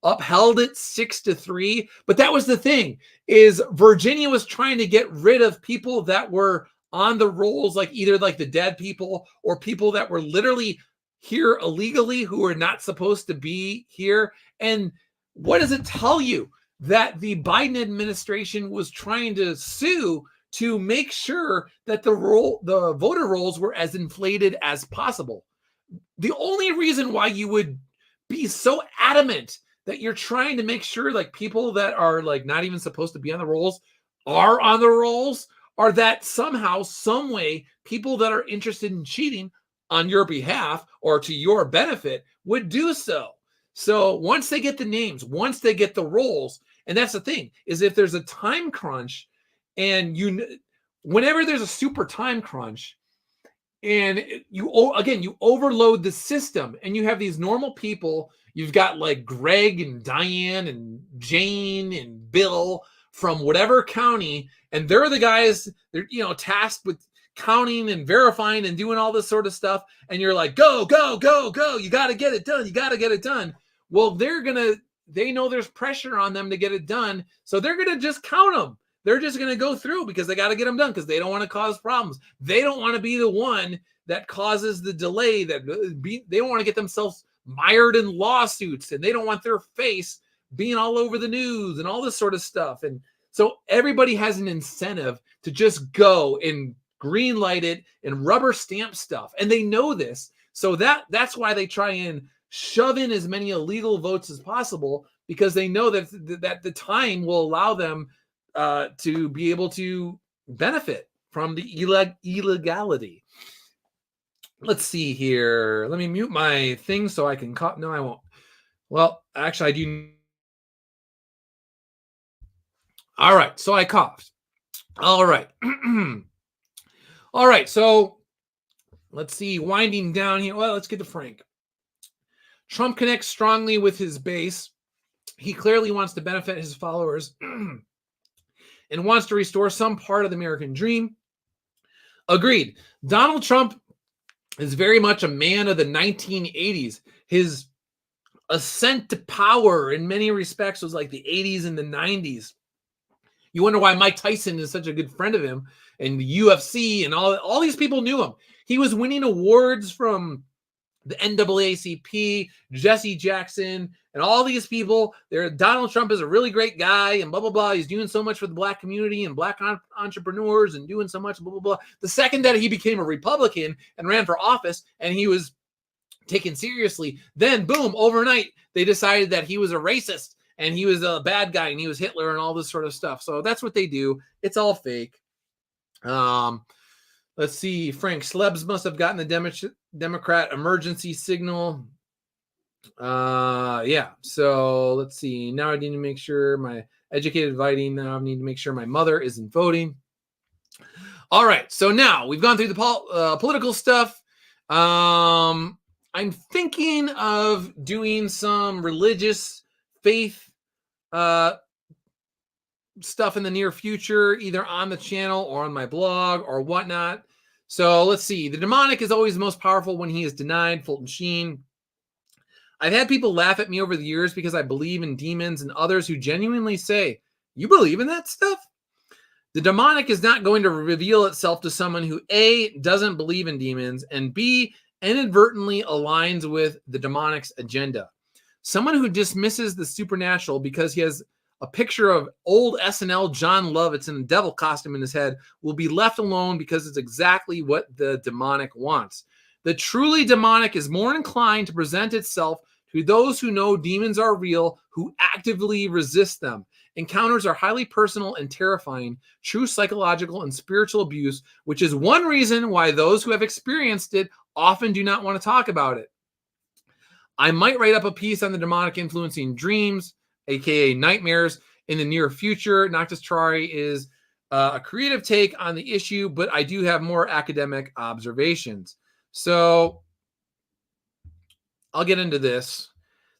6-3. But that was the thing, is Virginia was trying to get rid of people that were on the rolls, like either like the dead people or people that were literally here illegally who are not supposed to be here. And what does it tell you? That the Biden administration was trying to sue to make sure that the voter rolls were as inflated as possible. The only reason why you would be so adamant that you're trying to make sure like people that are like not even supposed to be on the rolls are on the rolls are that somehow, some way, people that are interested in cheating on your behalf or to your benefit would do so. So once they get the names, once they get the roles, and that's the thing, is if there's a time crunch and whenever there's a super time crunch and you overload the system and you have these normal people, you've got like Greg and Diane and Jane and Bill from whatever county, and they're the guys, they're, tasked with counting and verifying and doing all this sort of stuff. And you're like, go, go, go, go. You got to get it done. You got to get it done. Well, they know there's pressure on them to get it done. So they're going to just count them. They're just going to go through because they got to get them done because they don't want to cause problems. They don't want to be the one that causes the delay. They don't want to get themselves mired in lawsuits, and they don't want their face being all over the news and all this sort of stuff. And so everybody has an incentive to just go and green light it and rubber stamp stuff. And they know this. So that's why they try and shove in as many illegal votes as possible, because they know that the time will allow them to be able to benefit from the illegality. let's see here. Let me mute my thing so I can cough. No, I won't. Well, actually, I do. All right. So I coughed. All right. All right. So let's see. Winding down here. Well, let's get to Frank. Trump connects strongly with his base. He clearly wants to benefit his followers and wants to restore some part of the American dream. Agreed. Donald Trump is very much a man of the 1980s. His ascent to power in many respects was like the 80s and the 90s. You wonder why Mike Tyson is such a good friend of him, and the UFC and all these people knew him. He was winning awards from the NAACP, Jesse Jackson, and all these people. Donald Trump is a really great guy, and blah, blah, blah. He's doing so much for the black community and black entrepreneurs and doing so much, blah, blah, blah. The second that he became a Republican and ran for office and he was taken seriously, then boom, overnight, they decided that he was a racist and he was a bad guy and he was Hitler and all this sort of stuff. So that's what they do. It's all fake. Let's see. Frank, celebs must have gotten the Democrat emergency signal. Yeah. So let's see. Now I need to make sure my educated voting. Now I need to make sure my mother isn't voting. All right. So now we've gone through the political stuff. I'm thinking of doing some religious faith stuff in the near future, either on the channel or on my blog or whatnot. So let's see. The demonic is always most powerful when he is denied. Fulton Sheen. I've had people laugh at me over the years because I believe in demons, and others who genuinely say, "You believe in that stuff?" The demonic is not going to reveal itself to someone who A, doesn't believe in demons, and B, inadvertently aligns with the demonic's agenda. Someone who dismisses the supernatural because he has a picture of old SNL John Lovitz in a devil costume in his head will be left alone because it's exactly what the demonic wants. The truly demonic is more inclined to present itself to those who know demons are real, who actively resist them. Encounters are highly personal and terrifying, true psychological and spiritual abuse, which is one reason why those who have experienced it often do not want to talk about it. I might write up a piece on the demonic influencing dreams, aka nightmares, in the near future. Noctis Terrarii is a creative take on the issue, but I do have more academic observations. So I'll get into this.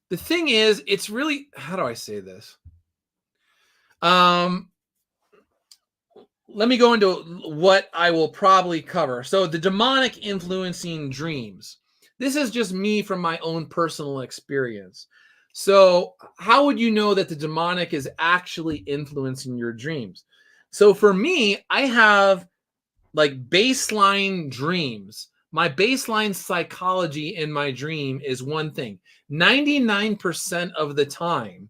The thing is, it's really, how do I say this? Let me go into what I will probably cover. So the demonic influencing dreams. This is just me from my own personal experience. So how would you know that the demonic is actually influencing your dreams? So for me, I have like baseline dreams. My baseline psychology in my dream is one thing. 99% of the time,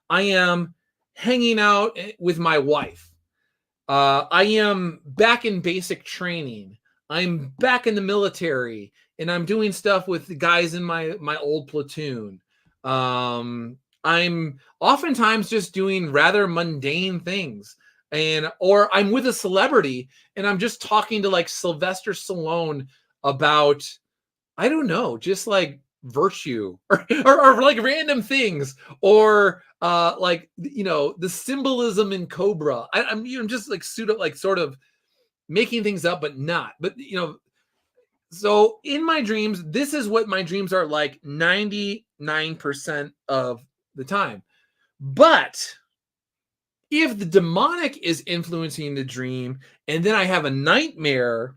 I am hanging out with my wife. I am back in basic training. I'm back in the military, and I'm doing stuff with the guys in my old platoon. I'm oftentimes just doing rather mundane things, or I'm with a celebrity and I'm just talking to like Sylvester Stallone about, I don't know, just like virtue or like random things, or like, you know, the symbolism in Cobra. I'm just like sort of making things up, but not. But you know, so in my dreams, this is what my dreams are like 99% of the time. But if the demonic is influencing the dream and then I have a nightmare,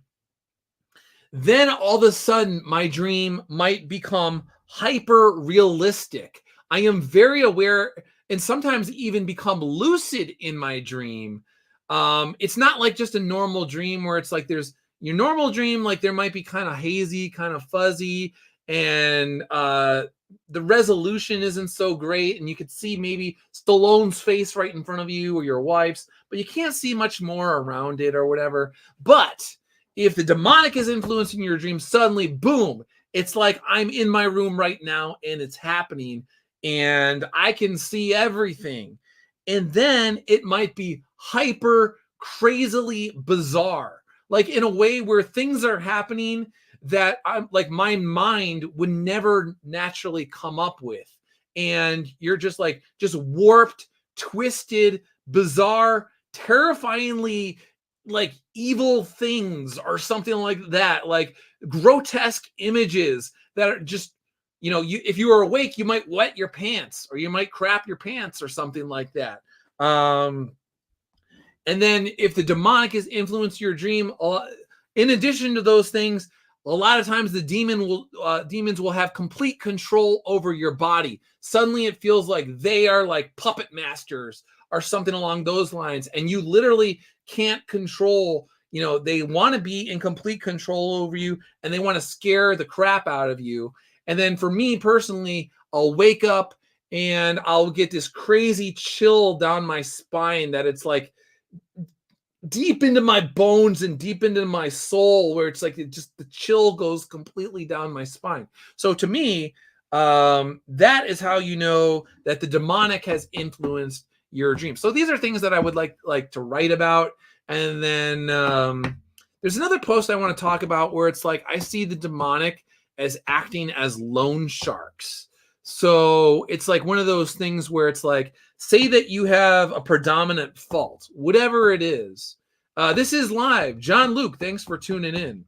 then all of a sudden my dream might become hyper realistic. I am very aware and sometimes even become lucid in my dream. It's not like just a normal dream where it's like there's your normal dream, like there might be kind of hazy, kind of fuzzy, and the resolution isn't so great, and you could see maybe Stallone's face right in front of you or your wife's, but you can't see much more around it or whatever. But if the demonic is influencing your dream, suddenly, boom, it's like I'm in my room right now and it's happening and I can see everything. And then it might be hyper crazily bizarre, like in a way where things are happening that I'm like my mind would never naturally come up with. And you're just like just warped, twisted, bizarre, terrifyingly like evil things or something like that, like grotesque images that are just, you know, you if you were awake, you might wet your pants or you might crap your pants or something like that. And then if the demonic has influenced your dream, in addition to those things, a lot of times the demons will have complete control over your body. Suddenly it feels like they are like puppet masters or something along those lines. And you literally can't control, you know, they want to be in complete control over you and they want to scare the crap out of you. And then for me personally, I'll wake up and I'll get this crazy chill down my spine that it's like deep into my bones and deep into my soul, where it's like it just the chill goes completely down my spine. So to me, that is how you know that the demonic has influenced your dreams. So these are things that I would like to write about. And then there's another post I want to talk about where it's like I see the demonic as acting as loan sharks. So it's like one of those things where it's like, say that you have a predominant fault, whatever it is. This is live. John Luke, thanks for tuning in.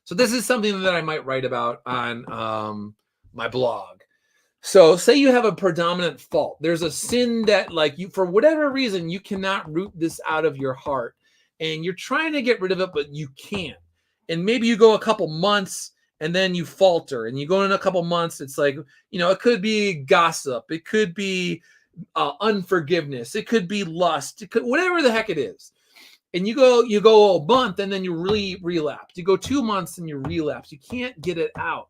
So this is something that I might write about on my blog. So say you have a predominant fault. There's a sin that like you, for whatever reason, you cannot root this out of your heart and you're trying to get rid of it, but you can't. And maybe you go a couple months and then you falter and you go in a couple months. It's like, you know, it could be gossip. It could be unforgiveness. It could be lust. It could, whatever the heck it is. And you go a month and then you really relapse. You go 2 months and you relapse. You can't get it out.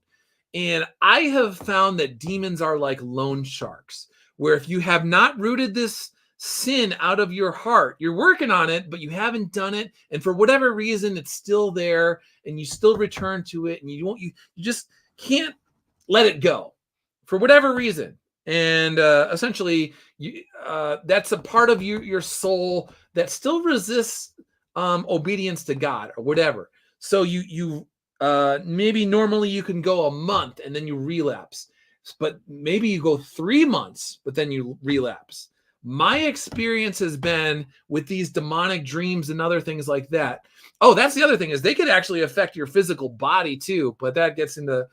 And I have found that demons are like loan sharks, where if you have not rooted this sin out of your heart, you're working on it, but you haven't done it. And for whatever reason, it's still there and you still return to it and you just can't let it go for whatever reason. And essentially, that's a part of your soul that still resists obedience to God or whatever. So you maybe normally you can go a month and then you relapse, but maybe you go 3 months, but then you relapse. My experience has been with these demonic dreams and other things like that. Oh, that's the other thing is they could actually affect your physical body too, but that gets into,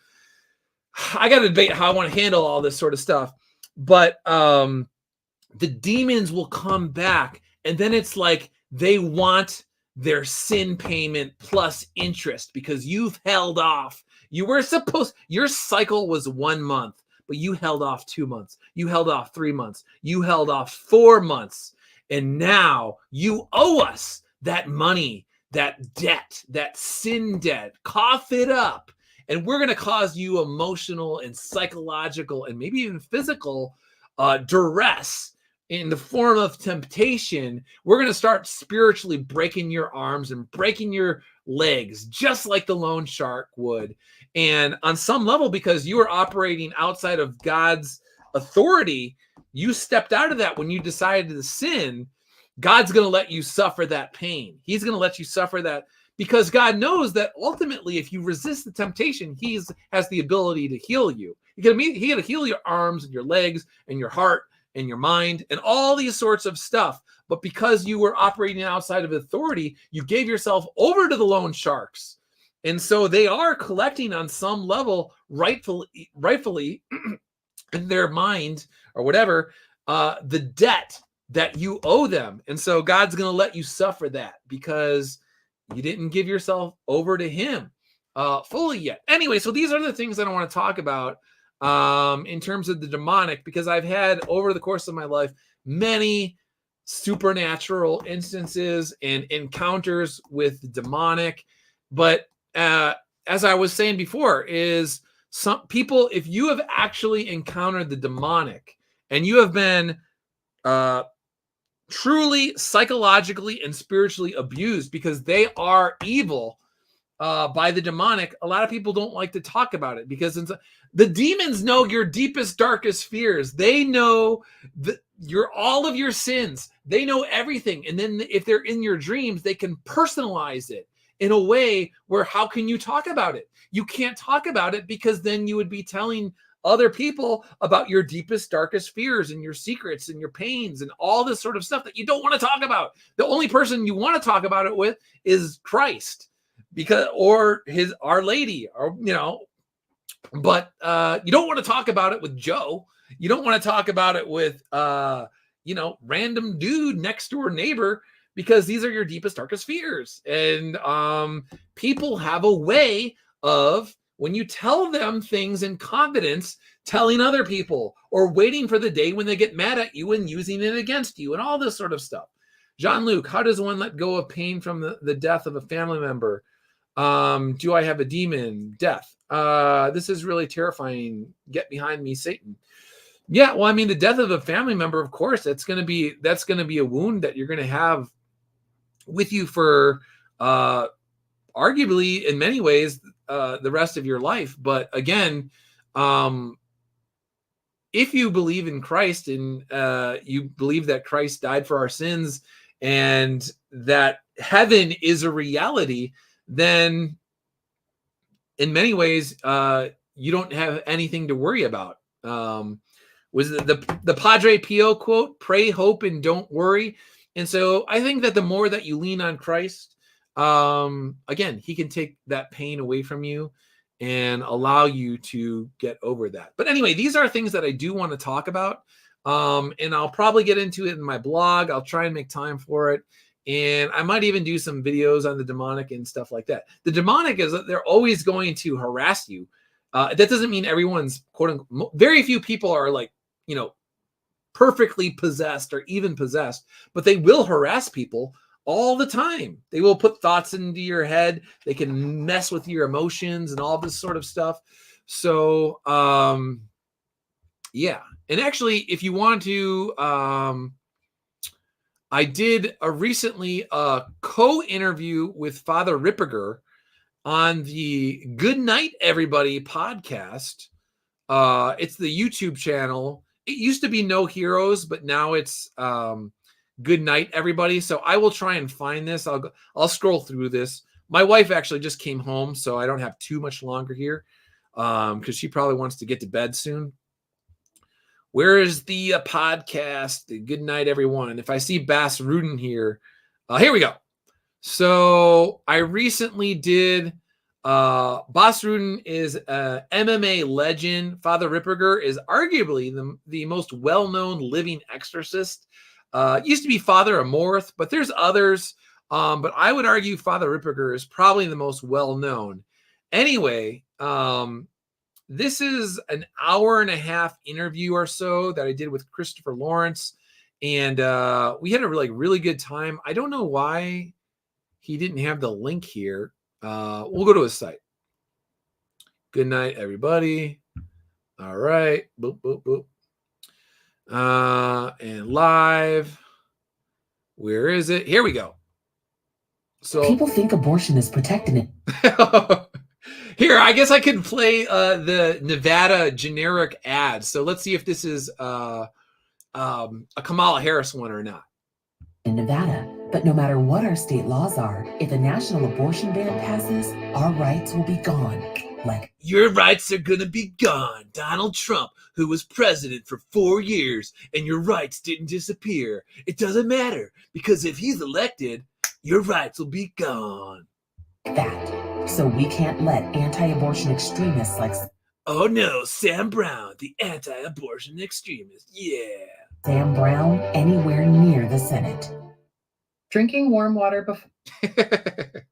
I got to debate how I want to handle all this sort of stuff. But the demons will come back and then it's like they want their sin payment plus interest because you've held off. You were supposed, your cycle was 1 month, but you held off 2 months. You held off 3 months. You held off 4 months. And now you owe us that money, that debt, that sin debt. Cough it up. And we're going to cause you emotional and psychological and maybe even physical duress in the form of temptation. We're going to start spiritually breaking your arms and breaking your legs, just like the loan shark would. And on some level, because you are operating outside of God's authority, you stepped out of that when you decided to sin. God's going to let you suffer that pain. He's going to let you suffer that because God knows that ultimately, if you resist the temptation, He has the ability to heal you. He can heal your arms and your legs and your heart and your mind and all these sorts of stuff. But because you were operating outside of authority, you gave yourself over to the loan sharks. And so they are collecting on some level, rightfully in their mind or whatever, the debt that you owe them. And so God's going to let you suffer that because you didn't give yourself over to Him fully yet. Anyway, so these are the things that I want to talk about in terms of the demonic, because I've had over the course of my life many supernatural instances and encounters with the demonic. But as I was saying before, is some people, if you have actually encountered the demonic and you have been truly psychologically and spiritually abused because they are evil by the demonic, a lot of people don't like to talk about it because the demons know your deepest, darkest fears. They know all of your sins. They know everything. And then if they're in your dreams, they can personalize it in a way where how can you talk about it? You can't talk about it because then you would be telling other people about your deepest, darkest fears and your secrets and your pains and all this sort of stuff that you don't want to talk about. The only person you want to talk about it with is Christ, because or Our Lady, or but you don't want to talk about it with Joe. You don't want to talk about it with random dude next door neighbor, because these are your deepest, darkest fears. And people have a way of, when you tell them things in confidence, telling other people, or waiting for the day when they get mad at you and using it against you and all this sort of stuff. Jean-Luc, how does one let go of pain from the death of a family member? Do I have a demon? Death. This is really terrifying. Get behind me, Satan. Yeah, well, I mean, the death of a family member, of course, that's going to be a wound that you're going to have with you for arguably, in many ways, the rest of your life. But again, if you believe in Christ and you believe that Christ died for our sins and that heaven is a reality, then in many ways, you don't have anything to worry about. Was the Padre Pio quote, pray, hope, and don't worry. And so I think that the more that you lean on Christ, again, he can take that pain away from you and allow you to get over that. But anyway, these are things that I do want to talk about. And I'll probably get into it in my blog. I'll try and make time for it. And I might even do some videos on the demonic and stuff like that. The demonic is that they're always going to harass you. That doesn't mean everyone's, quote unquote, very few people are like, perfectly possessed or even possessed, but they will harass people all the time. They will put thoughts into your head. They can mess with your emotions and all this sort of stuff. So, yeah. And actually, if you want to, I did recently a co-interview with Father Ripperger on the Good Night Everybody podcast. It's the YouTube channel. It used to be No Heroes, but now it's Good Night Everybody. So I will try and find this. I'll scroll through this. My wife actually just came home, so I don't have too much longer here because she probably wants to get to bed soon. Where is the podcast? Good night, everyone. If I see Bass Rudin here, here we go. So I recently did. Bas Rudin is an MMA legend. Father Ripperger is arguably the most well-known living exorcist. Used to be Father Amorth, but there's others. But I would argue Father Ripperger is probably the most well-known. Anyway, this is an hour and a half interview or so that I did with Christopher Lawrence. And we had a really good time. I don't know why he didn't have the link here. We'll go to his site. Good night, everybody. All right. Boop, boop, boop. And live. Where is it? Here we go. So people think abortion is protecting it. Here, I guess I can play the Nevada generic ad. So let's see if this is a Kamala Harris one or not. In Nevada, but no matter what our state laws are, if a national abortion ban passes, our rights will be gone. Like, your rights are gonna be gone, Donald Trump, who was president for 4 years, and your rights didn't disappear. It doesn't matter, because if he's elected, your rights will be gone. That. So we can't let anti-abortion extremists like, oh no, Sam Brown, the anti-abortion extremist, yeah. Sam Brown anywhere near the Senate. Drinking warm water before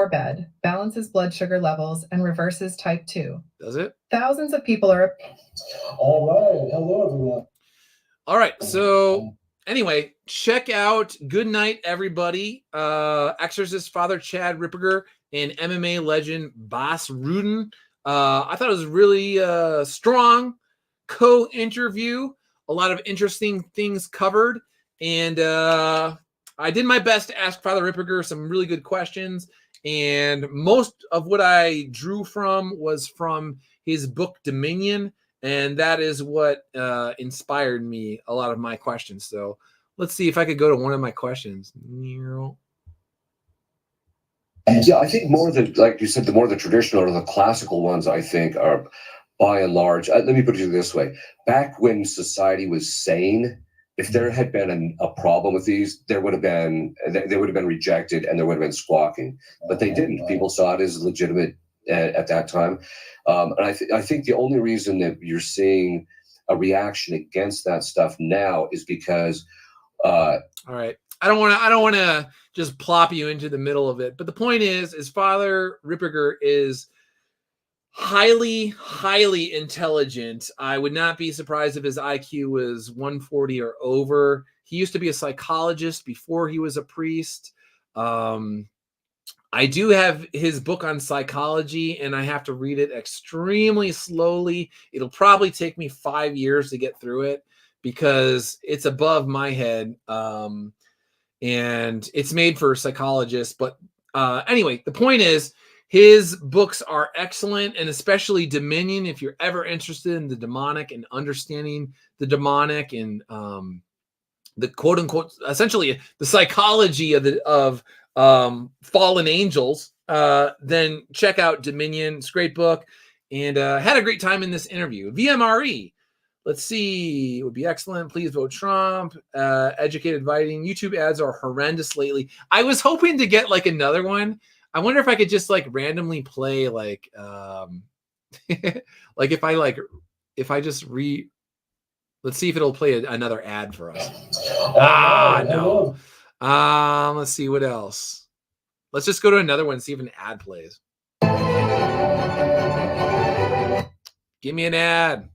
bed balances blood sugar levels and reverses type 2. Does it? Thousands of people are... All right. Hello, everyone. All right. So anyway, check out Good Night Everybody, Exorcist Father Chad Ripperger and MMA legend Bas Rudin. I thought it was really strong co-interview. A lot of interesting things covered. And I did my best to ask Father Ripperger some really good questions. And most of what I drew from was from his book Dominion. And that is what inspired me a lot of my questions. So let's see if I could go to one of my questions. Yeah, I think more than, like you said, the more the traditional or the classical ones, I think, are by and large. Let me put it this way: back when society was sane, if there had been a problem with these, there would have been they would have been rejected and there would have been squawking. But they didn't. People saw it as legitimate at that time, and I think the only reason that you're seeing a reaction against that stuff now is because. All right. I don't want to just plop you into the middle of it. But the point is Father Ripperger is highly, highly intelligent. I would not be surprised if his IQ was 140 or over. He used to be a psychologist before he was a priest. I do have his book on psychology, and I have to read it extremely slowly. It'll probably take me 5 years to get through it because it's above my head. And it's made for psychologists. But anyway, the point is his books are excellent, and especially Dominion, if you're ever interested in the demonic and understanding the demonic and the quote unquote, essentially the psychology of fallen angels, then check out Dominion. It's a great book, and had a great time in this interview. VMRE. Let's see. It would be excellent. Please vote Trump. Educated Fighting. YouTube ads are horrendous lately. I was hoping to get like another one. I wonder if I could just like randomly play like like if I just let's see if it'll play another ad for us. No. Let's see what else. Let's just go to another one and see if an ad plays. Give me an ad.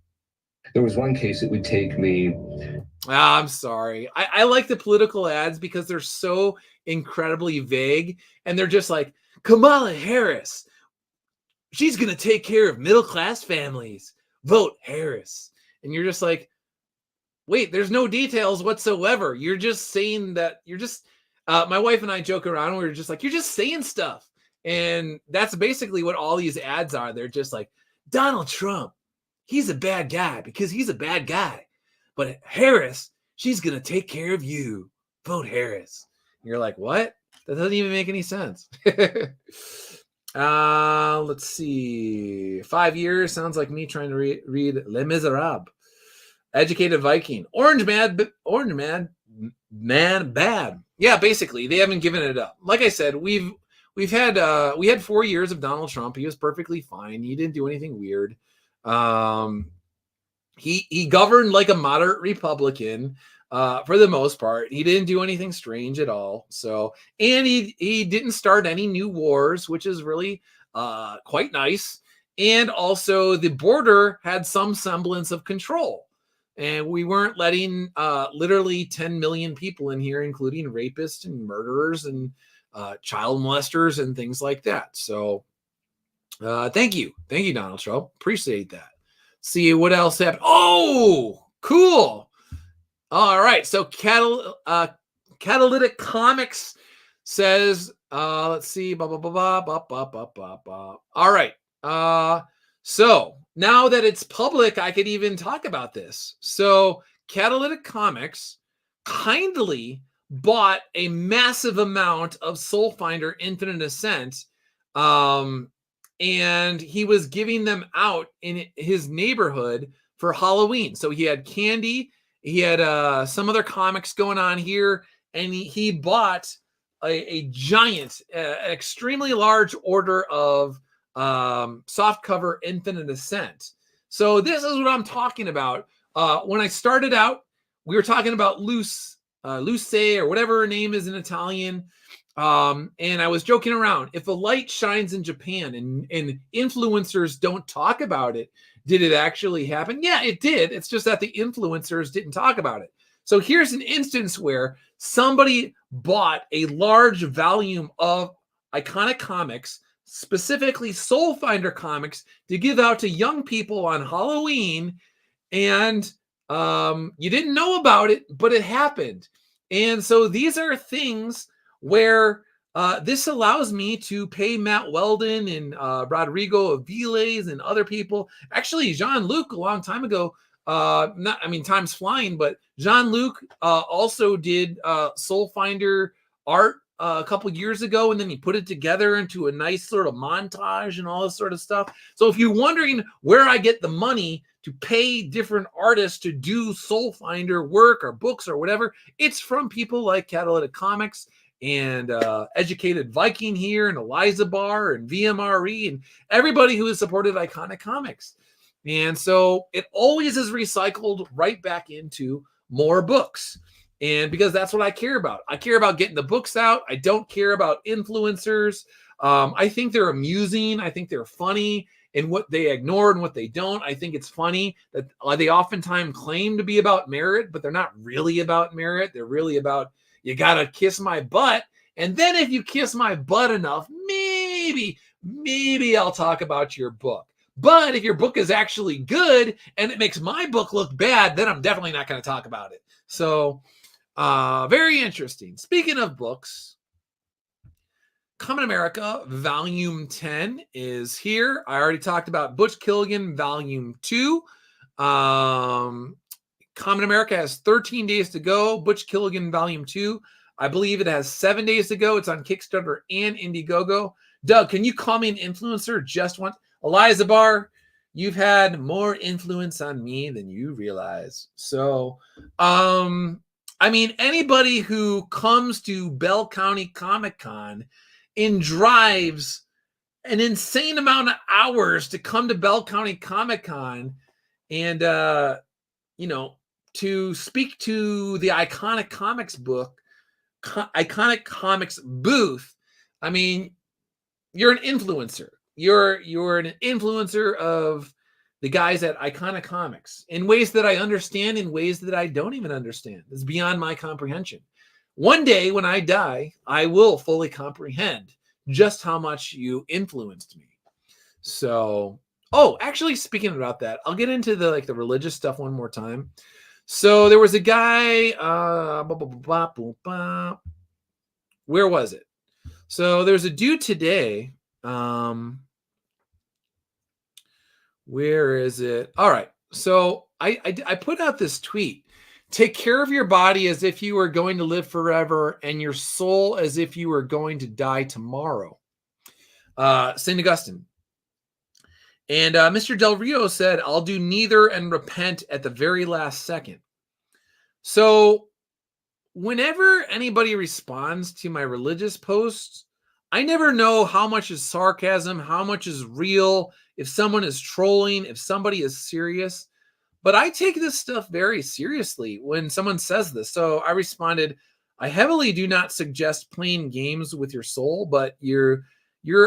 There was one case it would take me. I'm sorry. I like the political ads because they're so incredibly vague, and they're just like, Kamala Harris, she's going to take care of middle-class families. Vote Harris. And you're just like, wait, there's no details whatsoever. You're just saying that you're just, my wife and I joke around. We're just like, you're just saying stuff. And that's basically what all these ads are. They're just like, Donald Trump, he's a bad guy because he's a bad guy. But Harris, she's going to take care of you. Vote Harris. And you're like, what? That doesn't even make any sense. Let's see. 5 years sounds like me trying to read Les Miserables. Educated Viking. Orange Man bad. Yeah, basically they haven't given it up. Like I said, we had 4 years of Donald Trump. He was perfectly fine. He didn't do anything weird. He governed like a moderate Republican for the most part. He didn't do anything strange at all. So, and he didn't start any new wars, which is really quite nice. And also the border had some semblance of control. And we weren't letting literally 10 million people in here, including rapists and murderers and child molesters and things like that. So thank you. Thank you, Donald Trump. Appreciate that. See what else happened. Oh, cool. All right. So Catalytic Comics says, let's see. Blah, blah, blah, blah, blah, blah, blah, blah, blah. All right. So now that it's public, I could even talk about this. So Catalytic Comics kindly bought a massive amount of Soulfinder Infinite Ascent. And he was giving them out in his neighborhood for Halloween. So he had candy, he had some other comics going on here, and he bought a giant, extremely large order of softcover Infinite Ascent. So this is what I'm talking about. When I started out, we were talking about Luce or whatever her name is in Italian. And I was joking around. If a light shines in Japan and influencers don't talk about it, did it actually happen? Yeah, it did. It's just that the influencers didn't talk about it. So here's an instance where somebody bought a large volume of iconic comics, specifically Soulfinder comics, to give out to young people on Halloween. And you didn't know about it, but it happened. And so these are things where this allows me to pay Matt Weldon and Rodrigo Aviles and other people. Actually, Jean-Luc, a long time ago, time's flying, but Jean-Luc also did Soulfinder art a couple years ago, and then he put it together into a nice sort of montage and all this sort of stuff. So if you're wondering where I get the money to pay different artists to do Soulfinder work or books or whatever, it's from people like Catalytic Comics and Educated Viking here and Eliza Bar and VMRE and everybody who has supported Iconic Comics. And so it always is recycled right back into more books. And because that's what I care about. I care about getting the books out. I don't care about influencers. I think they're amusing. I think they're funny in what they ignore and what they don't. I think it's funny that they oftentimes claim to be about merit, but they're not really about merit. They're really about, you got to kiss my butt. And then if you kiss my butt enough, maybe I'll talk about your book. But if your book is actually good and it makes my book look bad, then I'm definitely not going to talk about it. So very interesting. Speaking of books, Common America Volume 10 is here. I already talked about Butch Killigan Volume 2. Common America has 13 days to go. Butch Killigan Volume 2, I believe it has 7 days to go. It's on Kickstarter and Indiegogo. Doug, can you call me an influencer just once? Eliza Bar, you've had more influence on me than you realize. So, I mean, anybody who comes to Bell County Comic Con and drives an insane amount of hours to come to Bell County Comic Con and, you know, to speak to the Iconic Comics book, Iconic Comics booth, I mean, you're an influencer. You're an influencer of the guys at Iconic Comics in ways that I understand, in ways that I don't even understand. It's beyond my comprehension. One day when I die, I will fully comprehend just how much you influenced me. So, oh, actually, speaking about that, I'll get into the religious stuff one more time. So there was a guy, where was it? So there's a dude today. Where is it? All right. So I put out this tweet. Take care of your body as if you were going to live forever and your soul as if you were going to die tomorrow. St. Augustine. And Mr. Del Rio said, I'll do neither and repent at the very last second. So whenever anybody responds to my religious posts, I never know how much is sarcasm, how much is real, if someone is trolling, if somebody is serious. But I take this stuff very seriously when someone says this. So I responded, I heavily do not suggest playing games with your soul, but you're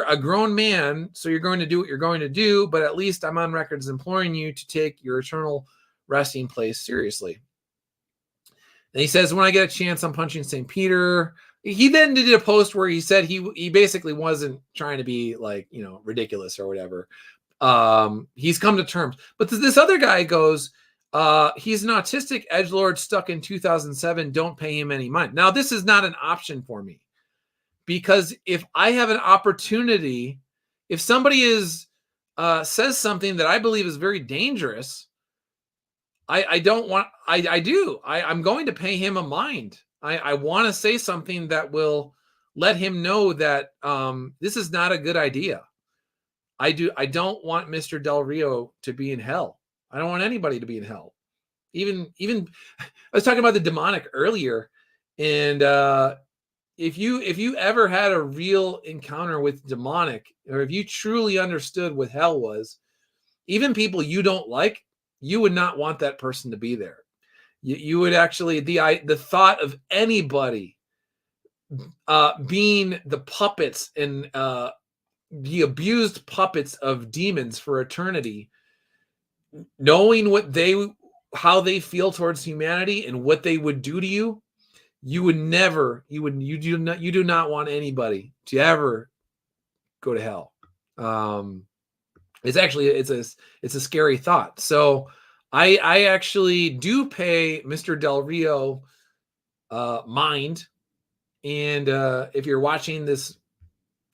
a grown man, so you're going to do what you're going to do, but at least I'm on record as imploring you to take your eternal resting place seriously. And he says, when I get a chance, I'm punching St. Peter. He then did a post where he said he basically wasn't trying to be ridiculous or whatever. He's come to terms. But this other guy goes, he's an autistic edgelord stuck in 2007. Don't pay him any mind. Now, this is not an option for me. Because if I have an opportunity, if somebody says something that I believe is very dangerous, I'm going to pay him a mind. I want to say something that will let him know that this is not a good idea. I don't want Mr. Del Rio to be in hell. I don't want anybody to be in hell. Even I was talking about the demonic earlier, and if you ever had a real encounter with demonic, or if you truly understood what hell was, even people you don't like, you would not want that person to be there. You would actually, the thought of anybody being the puppets and the abused puppets of demons for eternity, knowing how they feel towards humanity and what they would do to you, you do not want anybody to ever go to hell. It's a scary thought. So I actually do pay Mr. Del Rio mind. And if you're watching this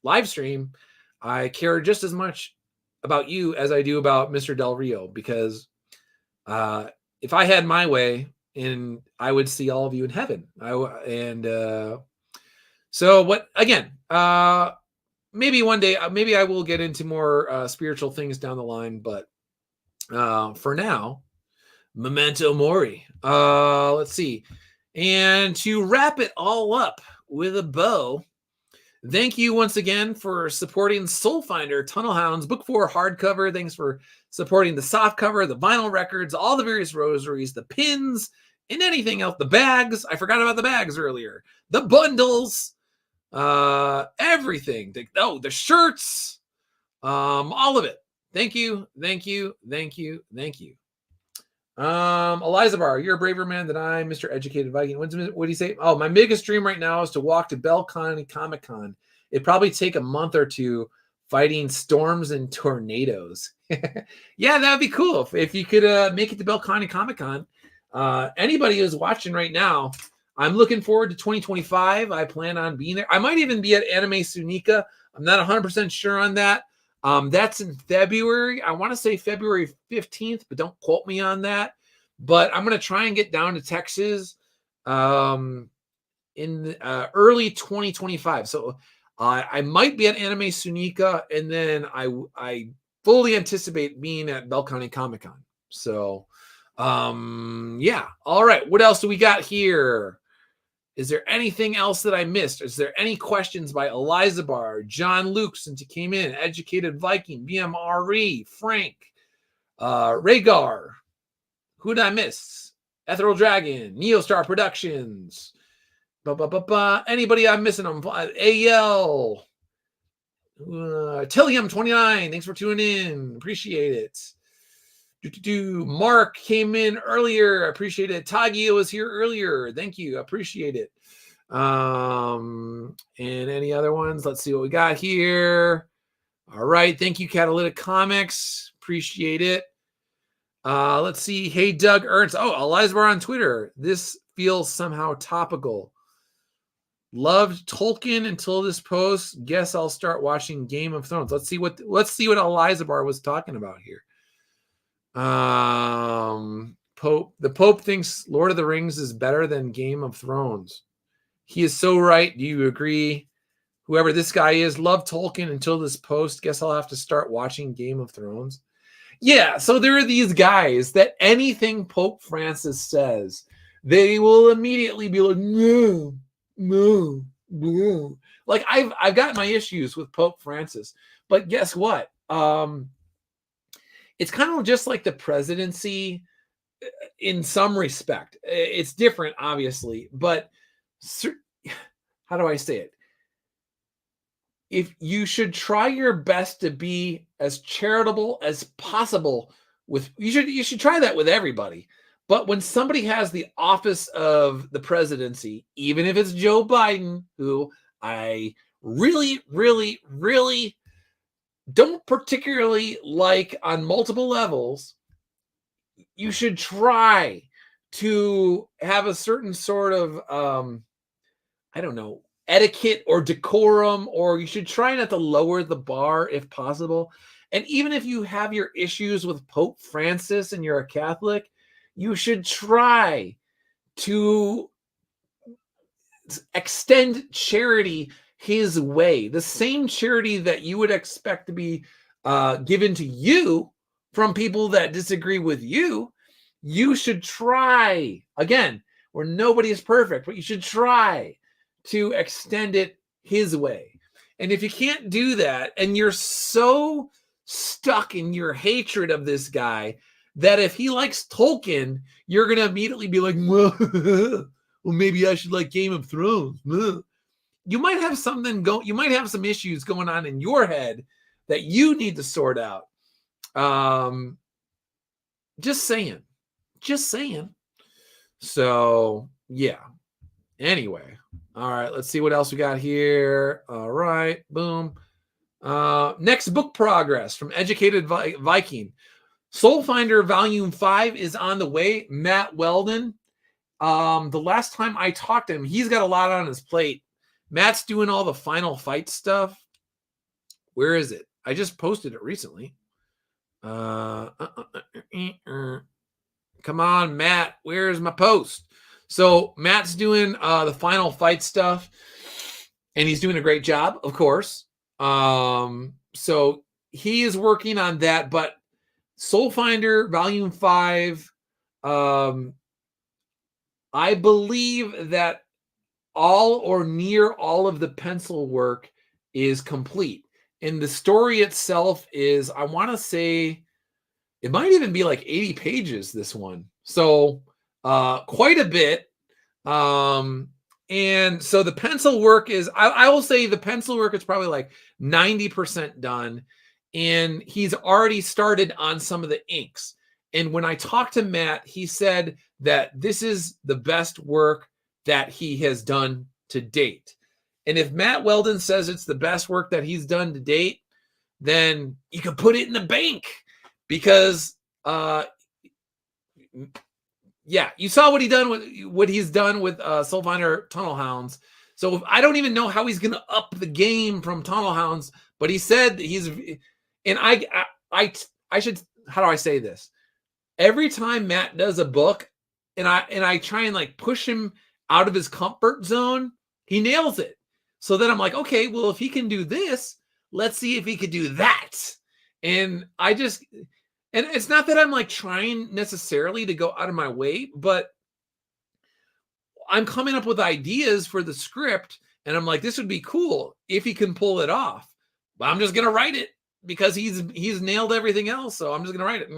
live stream, I care just as much about you as I do about Mr. Del Rio, because if I had my way, and I would see all of you in heaven. So what again? Maybe one day, maybe I will get into more spiritual things down the line, but for now, memento mori. Let's see. And to wrap it all up with a bow, thank you once again for supporting Soulfinder, Tunnel Hounds, Book 4 hardcover. Thanks for supporting the soft cover, the vinyl records, all the various rosaries, the pins, and anything else. The bags. I forgot about the bags earlier. The bundles, everything. The shirts, all of it. Thank you. Eliza Barr, you're a braver man than I, Mr. Educated Viking. What do you say? Oh, my biggest dream right now is to walk to Bell County Comic Con. It'd probably take a month or two fighting storms and tornadoes. Yeah, that would be cool if you could make it to Bell County Comic Con. Anybody who's watching right now, I'm looking forward to 2025. I plan on being there. I might even be at Anime Sunika. I'm not 100% sure on that. That's in February. I want to say February 15th, but don't quote me on that. But I'm going to try and get down to Texas in early 2025. So I might be at Anime Sunika, and then I fully anticipate being at Bell County Comic Con. So yeah. All right. What else do we got here? Is there anything else that I missed? Is there any questions by Eliza Barr, John Luke, since he came in, Educated Viking, BMRE, Frank, Rhaegar? Who did I miss? Ethereal Dragon, Neostar Productions. Anybody I'm missing them? AL, Tillium29. Thanks for tuning in. Appreciate it. Mark came in earlier. Appreciate it. Tagio was here earlier. Thank you. Appreciate it. And any other ones? Let's see what we got here. All right. Thank you, Catalytic Comics. Appreciate it. Let's see. Hey, Doug Ernst. Oh, Eliza Barr on Twitter. This feels somehow topical. Loved Tolkien until this post. Guess I'll start watching Game of Thrones. Let's see what Eliza Barr was talking about here. The Pope thinks Lord of the Rings is better than Game of Thrones. He is so right. Do you agree? Whoever this guy is, love Tolkien until this post. Guess I'll have to start watching Game of Thrones. Yeah, so there are these guys that anything Pope Francis says, they will immediately be like, no. Like I've got my issues with Pope Francis, but guess what? It's kind of just like the presidency in some respect. It's different, obviously, but how do I say it? If you should try your best to be as charitable as possible you should try that with everybody. But when somebody has the office of the presidency, even if it's Joe Biden, who I really, really, really don't particularly like on multiple levels, you should try to have a certain sort of, I don't know, etiquette or decorum, or you should try not to lower the bar if possible. And even if you have your issues with Pope Francis and you're a Catholic, you should try to extend charity his way, the same charity that you would expect to be given to you from people that disagree with you. You should try, again, where nobody is perfect, but you should try to extend it his way. And if you can't do that, and you're so stuck in your hatred of this guy that if he likes Tolkien, you're going to immediately be like, well, maybe I should like Game of Thrones. You might have you might have some issues going on in your head that you need to sort out. Just saying. So, yeah. Anyway. All right. Let's see what else we got here. All right. Boom. Next book progress from Educated Viking. Soulfinder Volume 5 is on the way. Matt Weldon. The last time I talked to him, he's got a lot on his plate. Matt's doing all the final fight stuff. Where is it? I just posted it recently. Come on, Matt. Where's my post? So Matt's doing the final fight stuff. and he's doing a great job, of course. So he is working on that, but Soulfinder Volume 5, I believe that all or near all of the pencil work is complete. And the story itself is, I want to say, it might even be like 80 pages, this one. So quite a bit. And so the pencil work is, I will say the pencil work is probably like 90% done. And he's already started on some of the inks. And when I talked to Matt, he said that this is the best work that he has done to date. And if Matt Weldon says it's the best work that he's done to date, then you can put it in the bank, because yeah, you saw what he's done with Soulfinder Tunnel Hounds. So I don't even know how he's going to up the game from Tunnel Hounds, but he said he's, and I should, how do I say this? Every time Matt does a book and I try and like push him out of his comfort zone, he nails it. So then I'm like, okay, well, if he can do this, let's see if he could do that. And and it's not that I'm like trying necessarily to go out of my way, but I'm coming up with ideas for the script. And I'm like, this would be cool if he can pull it off. But I'm just going to write it because he's nailed everything else. So I'm just going to write it.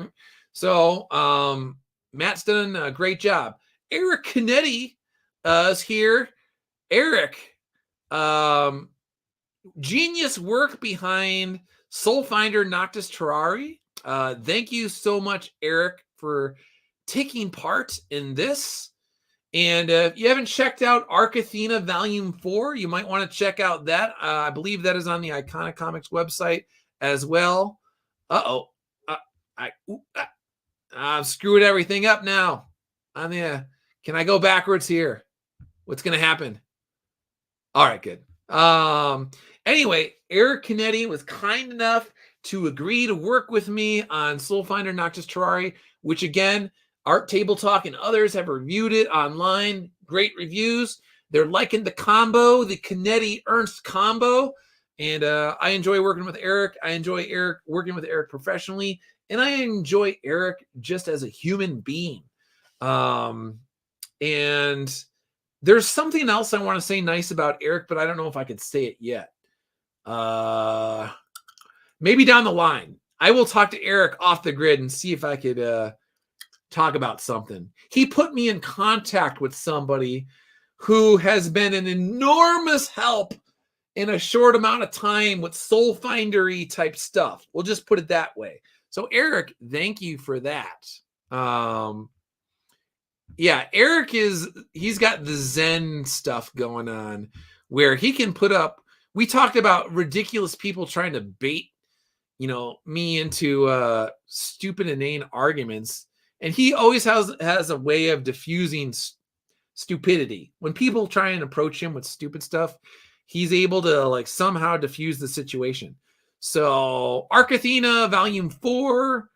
So Matt's done a great job. Eric Canetti is here. Eric, genius work behind Soulfinder Noctis Terrari. Thank you so much, Eric, for taking part in this. And if you haven't checked out Arc Athena Volume 4, you might want to check out that. I believe that is on the Iconic Comics website as well. I've screwed everything up now. Can I go backwards here? What's going to happen? All right, good. Anyway, Eric Canetti was kind enough to agree to work with me on Soulfinder Noctis Terrari, which again, Art Table Talk and others have reviewed it online. Great reviews. They're liking the combo, the Canetti Ernst combo. And I enjoy working with Eric. I enjoy working with Eric professionally. And I enjoy Eric just as a human being. And there's something else I want to say nice about Eric, but I don't know if I could say it yet. Maybe down the line. I will talk to Eric off the grid and see if I could talk about something. He put me in contact with somebody who has been an enormous help in a short amount of time with Soulfinder-y type stuff. We'll just put it that way. So Eric, thank you for that. Yeah, Eric he's got the Zen stuff going on where he can put up, we talked about ridiculous people trying to bait, me into stupid, inane arguments. And he always has a way of diffusing stupidity. When people try and approach him with stupid stuff, he's able to like somehow diffuse the situation. So Arc Athena Volume 4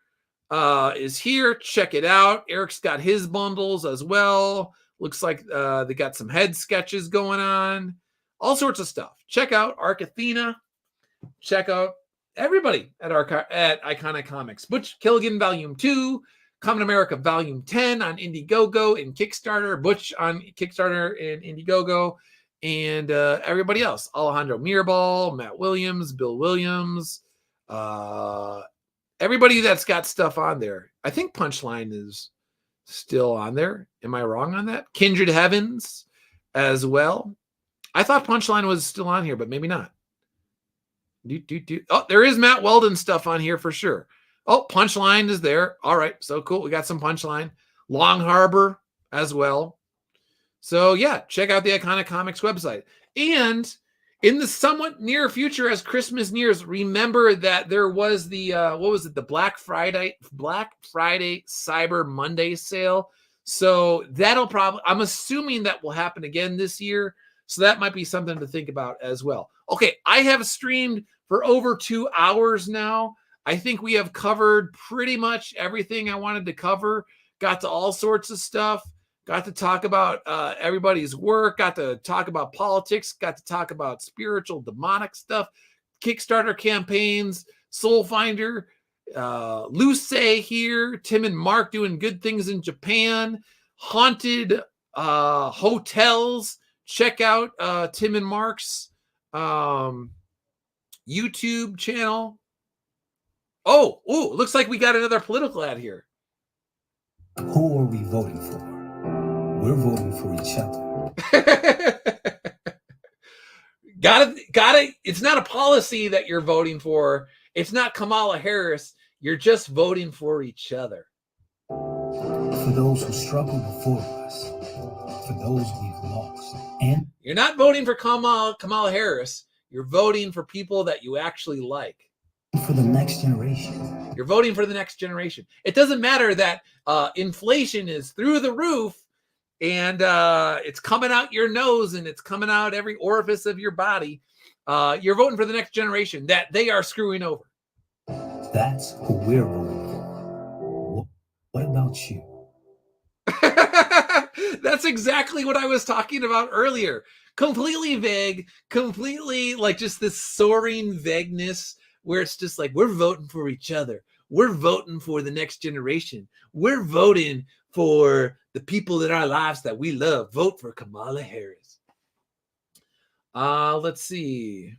is here. Check it out. Eric's got his bundles as well. Looks like they got some head sketches going on. All sorts of stuff. Check out Arc Athena. Check out everybody at Iconic Comics. Butch Killigan Volume 2. Common America Volume 10 on Indiegogo and Kickstarter. Butch on Kickstarter and Indiegogo. And everybody else. Alejandro Mirabal, Matt Williams, Bill Williams. Everybody that's got stuff on there. I think Punchline is still on there. Am I wrong on that? Kindred Heavens as well. I thought Punchline was still on here, but maybe not. Oh, there is Matt Weldon stuff on here for sure. Oh, Punchline is there. All right, so cool. We got some Punchline. Long Harbor as well. So yeah, check out the Iconic Comics website. And in the somewhat near future, as Christmas nears, remember that there was the the Black Friday Cyber Monday sale. So that'll probably, I'm assuming that will happen again this year. So that might be something to think about as well. Okay, I have streamed for over 2 hours now. I think we have covered pretty much everything I wanted to cover. Got to all sorts of stuff. Got to talk about everybody's work. Got to talk about politics. Got to talk about spiritual, demonic stuff, Kickstarter campaigns, Soulfinder, Luce here, Tim and Mark doing good things in Japan, haunted hotels. Check out Tim and Mark's YouTube channel. Oh, looks like we got another political ad here. Who are we voting for? We're voting for each other. Got it. It's not a policy that you're voting for. It's not Kamala Harris. You're just voting for each other. For those who struggled before us, for those we've lost, and you're not voting for Kamala Harris. You're voting for people that you actually like. for the next generation. You're voting for the next generation. It doesn't matter that inflation is through the roof and it's coming out your nose and it's coming out every orifice of your body. You're voting for the next generation that they are screwing over. That's who we're voting for. What about you? That's exactly what I was talking about earlier. Completely vague, completely like just this soaring vagueness where it's just like, we're voting for each other. We're voting for the next generation. We're voting for the people in our lives that we love. Vote for Kamala Harris. Let's see.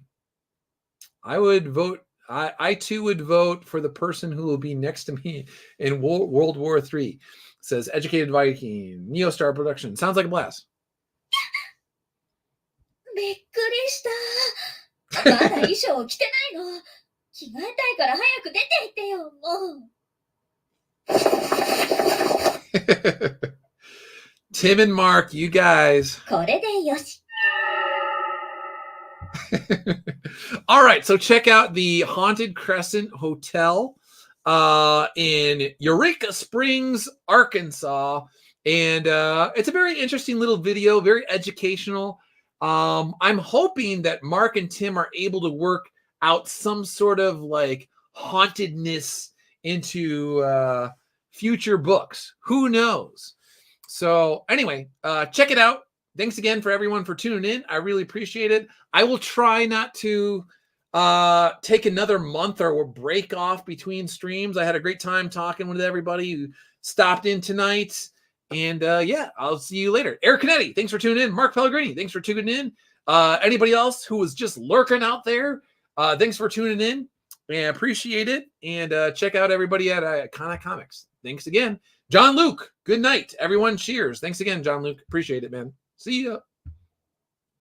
I would vote. I too would vote for the person who will be next to me in World War III. Says Educated Viking, Neostar Production. Sounds like a blast. びっくりした。まだ衣装を着てないの。着替えたいから早く出て行ってよ、もう。Tim and Mark, you guys. これでよし。All right, so check out the Haunted Crescent Hotel in Eureka Springs, Arkansas. And it's a very interesting little video, very educational. I'm hoping that Mark and Tim are able to work out some sort of like hauntedness into future books. Who knows? So anyway, check it out. Thanks again for everyone for tuning in. I really appreciate it. I will try not to take another month or break off between streams. I had a great time talking with everybody who stopped in tonight. And yeah, I'll see you later. Eric Canetti, thanks for tuning in. Mark Pellegrini, thanks for tuning in. Anybody else who was just lurking out there, thanks for tuning in. And appreciate it. And check out everybody at Iconic Comics. Thanks again. John Luke, good night. Everyone, cheers. Thanks again, John Luke. Appreciate it, man. See ya.